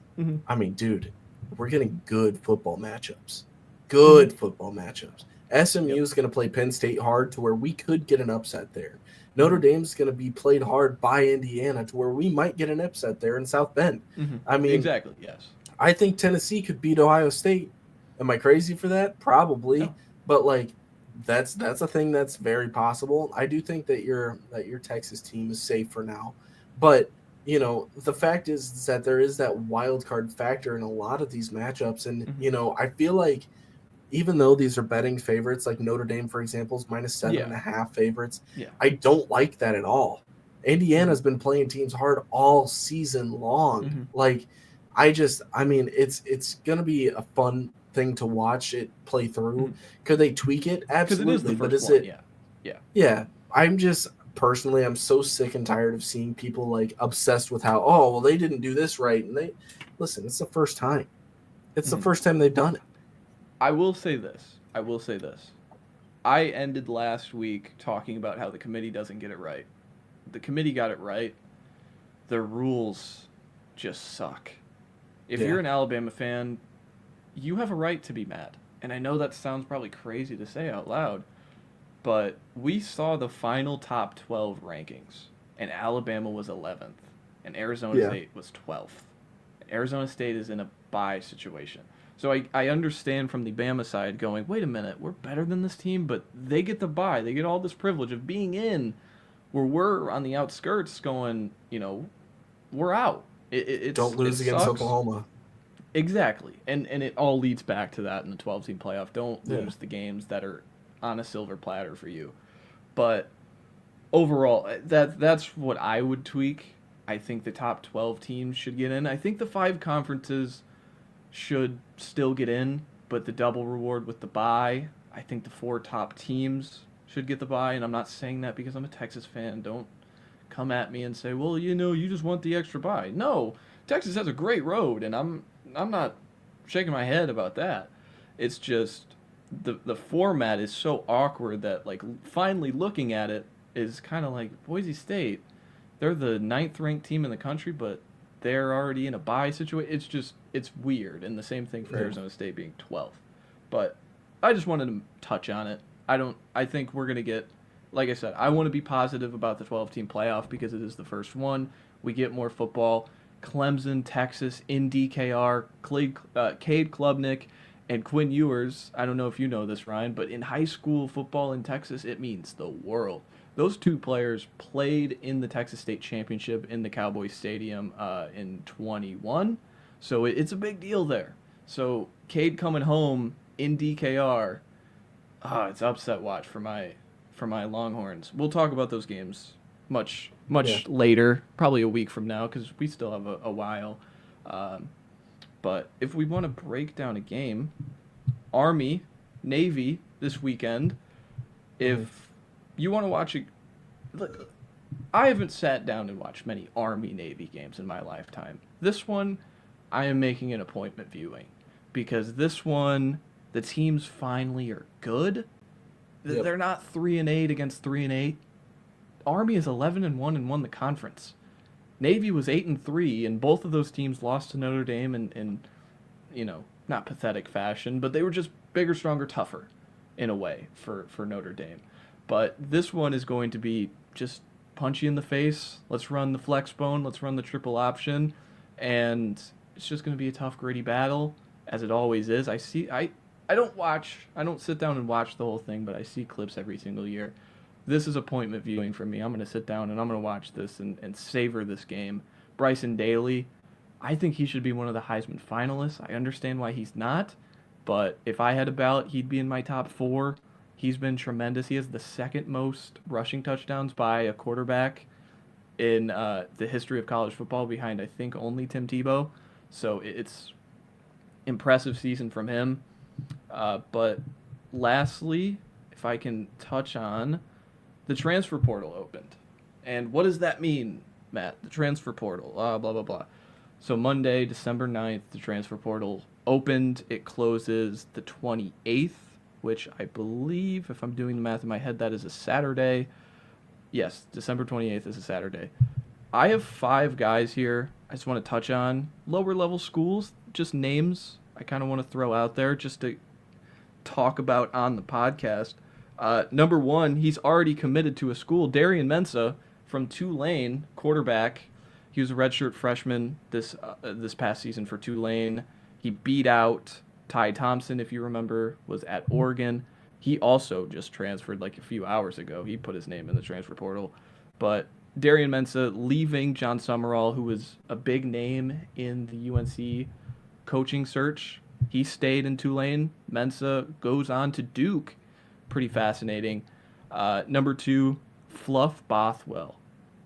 I mean, dude, we're getting good football matchups. Good football matchups. SMU is going to play Penn State hard to where we could get an upset there. Notre Dame's going to be played hard by Indiana to where we might get an upset there in South Bend. I mean, exactly, yes. I think Tennessee could beat Ohio State. Am I crazy for that? Probably. No. But like that's a thing that's very possible. I do think that your Texas team is safe for now. But, the fact is that there is that wild card factor in a lot of these matchups. And, I feel like even though these are betting favorites, like Notre Dame, for example, is -7.5 favorites, I don't like that at all. Indiana's been playing teams hard all season long. Like, it's going to be a fun thing to watch it play through. Could they tweak it? Absolutely. But is it? Yeah. I'm so sick and tired of seeing people like obsessed with how, they didn't do this right. And listen, it's the first time. It's the first time they've done it. I will say this. I ended last week talking about how the committee doesn't get it right. The committee got it right. The rules just suck. If you're an Alabama fan, you have a right to be mad. And I know that sounds probably crazy to say out loud, but we saw the final top 12 rankings, and Alabama was 11th, and Arizona State was 12th. Arizona State is in a bye situation. So I understand from the Bama side going, wait a minute, we're better than this team, but they get the bye. They get all this privilege of being in where we're on the outskirts going, we're out. Don't lose against Oklahoma. Exactly. And it all leads back to that in the 12-team playoff. Don't lose the games that are on a silver platter for you. But overall, that's what I would tweak. I think the top 12 teams should get in. I think the 5 conferences should still get in, but the double reward with the bye, I think the 4 top teams should get the bye, and I'm not saying that because I'm a Texas fan. Don't come at me and say, well, you just want the extra bye. No, Texas has a great road, and I'm not shaking my head about that. It's just the format is so awkward that, like, finally looking at it is kind of like Boise State. They're the 9th ranked team in the country, but they're already in a bye situation. It's weird, and the same thing for Arizona State being 12th. But I just wanted to touch on it. I think we're going to get, like I said, I want to be positive about the 12-team playoff because it is the first one. We get more football. Clemson, Texas, in DKR, Cade Klubnik, and Quinn Ewers. I don't know if you know this, Ryan, but in high school football in Texas, it means the world. Those 2 players played in the Texas State Championship in the Cowboys Stadium in 21, so it's a big deal there. So Cade coming home in DKR, it's upset watch for my Longhorns. We'll talk about those games much later, probably a week from now, because we still have a while. But if we want to break down a game, Army, Navy this weekend, if you want to watch it, look, I haven't sat down and watched many Army-Navy games in my lifetime. This one, I am making an appointment viewing, because this one, the teams finally are good. Yep. They're not 3-8 against 3-8. Army is 11-1 and won the conference. Navy was 8-3, and both of those teams lost to Notre Dame in not pathetic fashion, but they were just bigger, stronger, tougher in a way for Notre Dame. But this one is going to be just punch you in the face. Let's run the flex bone. Let's run the triple option. And it's just going to be a tough, gritty battle, as it always is. I don't sit down and watch the whole thing, but I see clips every single year. This is appointment viewing for me. I'm going to sit down and I'm going to watch this and savor this game. Bryson Daly, I think he should be one of the Heisman finalists. I understand why he's not, but if I had a ballot, he'd be in my top 4. He's been tremendous. He has the second most rushing touchdowns by a quarterback in the history of college football, behind, I think, only Tim Tebow. So it's impressive season from him. But lastly, if I can touch on, the transfer portal opened. And what does that mean, Matt? The transfer portal, blah, blah, blah. So Monday, December 9th, the transfer portal opened. It closes the 28th, which I believe, if I'm doing the math in my head, that is a Saturday. Yes, December 28th is a Saturday. I have 5 guys here I just want to touch on. Lower level schools, just names I kind of want to throw out there just to talk about on the podcast. Number 1, he's already committed to a school. Darian Mensah from Tulane, quarterback. He was a redshirt freshman this past season for Tulane. He beat out Ty Thompson, if you remember, was at Oregon. He also just transferred like a few hours ago. He put his name in the transfer portal. But Darian Mensah leaving John Summerall, who was a big name in the UNC coaching search. He stayed in Tulane. Mensah goes on to Duke. Pretty fascinating. Number 2, Fluff Bothwell.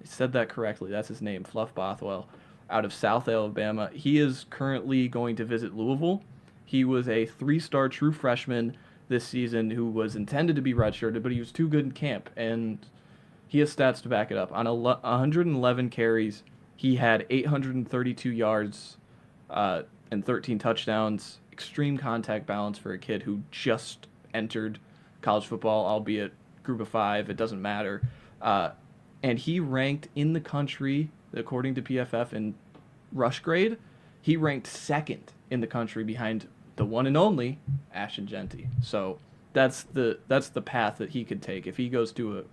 I said that correctly. That's his name, Fluff Bothwell, out of South Alabama. He is currently going to visit Louisville. He was a 3-star true freshman this season who was intended to be redshirted, but he was too good in camp, and he has stats to back it up. On 111 carries, he had 832 yards and 13 touchdowns. Extreme contact balance for a kid who just entered college football, albeit group of 5. It doesn't matter. And he ranked in the country, according to PFF, in rush grade. He ranked 2nd in the country behind the one and only Ashton Genty. So that's the path that he could take if he goes to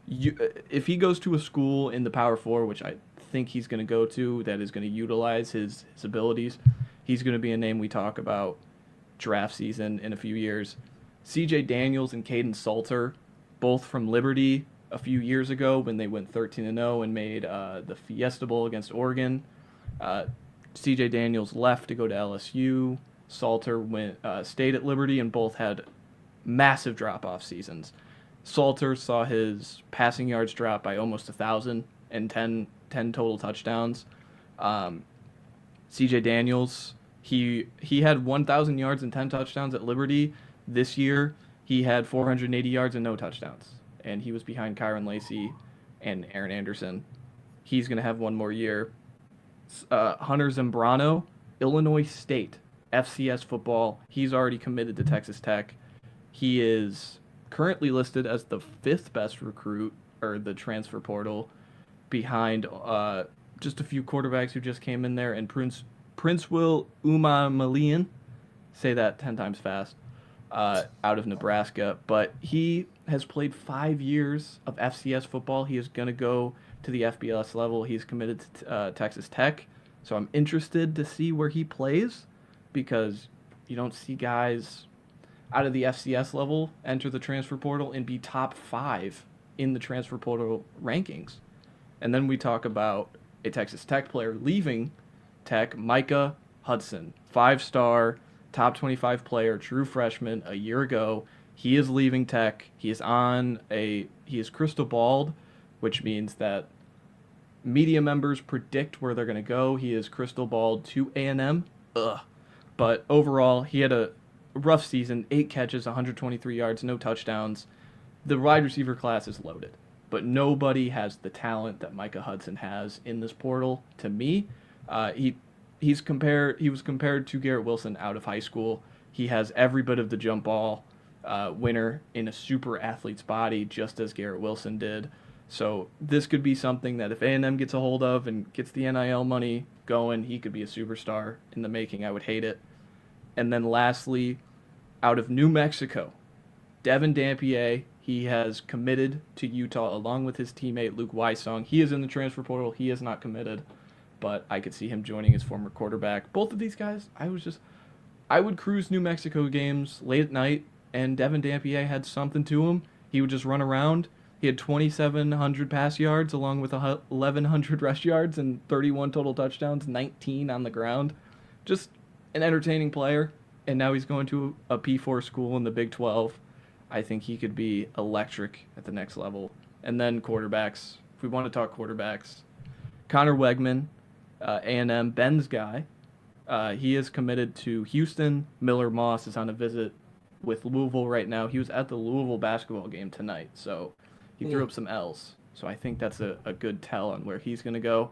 if he goes to a school in the Power 4, which I think he's going to go to, that is going to utilize his abilities. He's going to be a name we talk about draft season in a few years. CJ Daniels and Caden Salter, both from Liberty a few years ago when they went 13-0 and made the Fiesta Bowl against Oregon. CJ Daniels left to go to LSU. Salter stayed at Liberty, and both had massive drop-off seasons. Salter saw his passing yards drop by almost 1,000 and 10 total touchdowns. CJ Daniels, he had 1,000 yards and 10 touchdowns at Liberty. This year, he had 480 yards and no touchdowns, and he was behind Kyron Lacey and Aaron Anderson. He's going to have one more year. Hunter Zambrano, Illinois State, FCS football. He's already committed to Texas Tech. He is currently listed as the 5th best recruit, or the transfer portal, behind just a few quarterbacks who just came in there, and Princewill Umamalian, say that 10 times fast, out of Nebraska. But he has played 5 years of FCS football. He is going to go to the FBS level. He's committed to Texas Tech. So I'm interested to see where he plays, because you don't see guys out of the FCS level enter the transfer portal and be top 5 in the transfer portal rankings. And then we talk about a Texas Tech player leaving Tech, Micah Hudson, 5-star, top 25 player, true freshman a year ago. He is leaving Tech. He is crystal balled, which means that media members predict where they're going to go. He is crystal balled to A&M. But overall, he had a rough season, 8 catches, 123 yards, no touchdowns. The wide receiver class is loaded, but nobody has the talent that Micah Hudson has in this portal. To me, he was compared to Garrett Wilson out of high school. He has every bit of the jump ball winner in a super athlete's body, just as Garrett Wilson did. So this could be something that if A&M gets a hold of and gets the NIL money going, he could be a superstar in the making. I would hate it. And then lastly, out of New Mexico, Devin Dampier, he has committed to Utah along with his teammate Luke Wysong. He is in the transfer portal. He is not committed, but I could see him joining his former quarterback. Both of these guys, I would cruise New Mexico games late at night, and Devin Dampier had something to him. He would just run around. He had 2,700 pass yards along with 1,100 rush yards and 31 total touchdowns, 19 on the ground. Just an entertaining player, and now he's going to a P4 school in the Big 12. I think he could be electric at the next level. And then quarterbacks. If we want to talk quarterbacks, Connor Wegman, A&M, Ben's guy. He is committed to Houston. Miller Moss is on a visit with Louisville right now. He was at the Louisville basketball game tonight, so he threw up some L's. So I think that's a good tell on where he's going to go.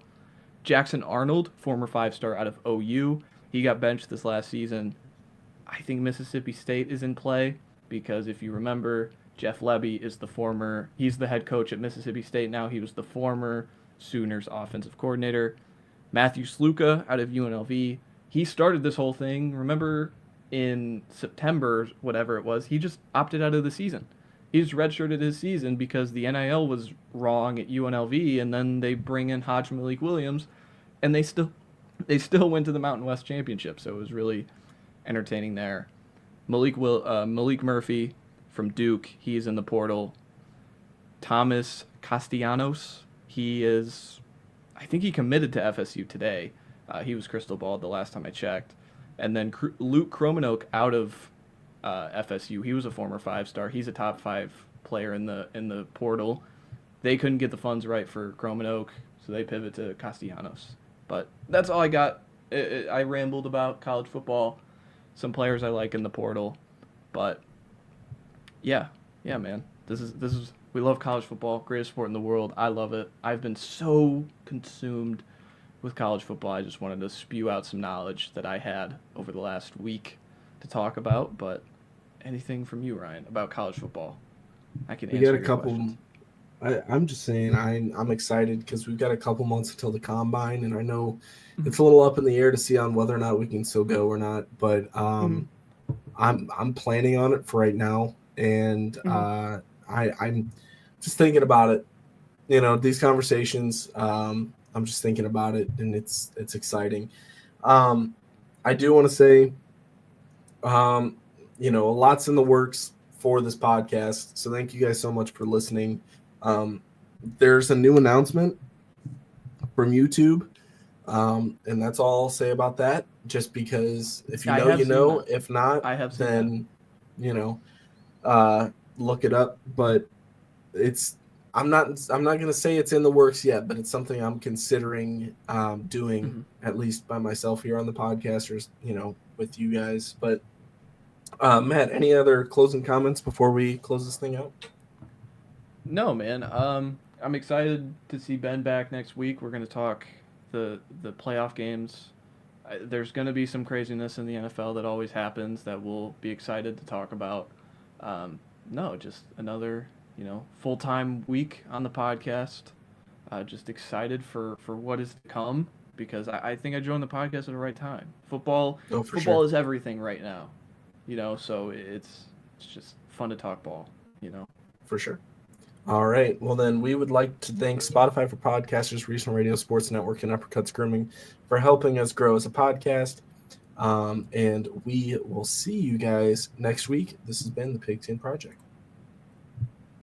Jackson Arnold, former 5-star out of OU. He got benched this last season. I think Mississippi State is in play because if you remember, Jeff Lebby is he's the head coach at Mississippi State now. He was the former Sooners offensive coordinator. Matthew Sluka out of UNLV. He started this whole thing. Remember in September, whatever it was, he just opted out of the season. He just redshirted his season because the NIL was wrong at UNLV, and then they bring in Hodge Malik Williams, and they still went to the Mountain West Championship, so it was really entertaining there. Malik Murphy from Duke, he's in the portal. Thomas Castellanos, I think he committed to FSU today. He was crystal balled the last time I checked. And then Luke Kromanoke out of FSU. He was a former 5-star. He's a top 5 player in the portal. They couldn't get the funds right for Kromanoke, so they pivot to Castellanos. But that's all I got. I rambled about college football, some players I like in the portal, but yeah, man. This is we love college football, greatest sport in the world. I love it. I've been so consumed with college football. I just wanted to spew out some knowledge that I had over the last week to talk about. But anything from you, Ryan, about college football? I can answer your questions. I'm just saying I'm excited because we've got a couple months until the combine, and I know it's a little up in the air to see on whether or not we can still go or not. But I'm planning on it for right now, and I'm just thinking about it. You know, these conversations. I'm just thinking about it, and it's exciting. I do want to say, you know, a lot's in the works for this podcast. So thank you guys so much for listening. There's a new announcement from YouTube, and that's all I'll say about that. Just because if you know, you know. If not, then you know, look it up. But I'm not going to say it's in the works yet, but it's something I'm considering doing at least by myself here on the podcast, or you know, with you guys. But Matt, any other closing comments before we close this thing out? No, man. I'm excited to see Ben back next week. We're going to talk the playoff games. There's going to be some craziness in the NFL that always happens that we'll be excited to talk about. No, just another, you know, full-time week on the podcast. Just excited for what is to come because I think I joined the podcast at the right time. Football is everything right now, you know, so it's just fun to talk ball, you know. For sure. All right. Well, then we would like to thank Spotify for Podcasters, Regional Radio Sports Network, and Uppercuts Grooming for helping us grow as a podcast. And we will see you guys next week. This has been the Pig 10 Project.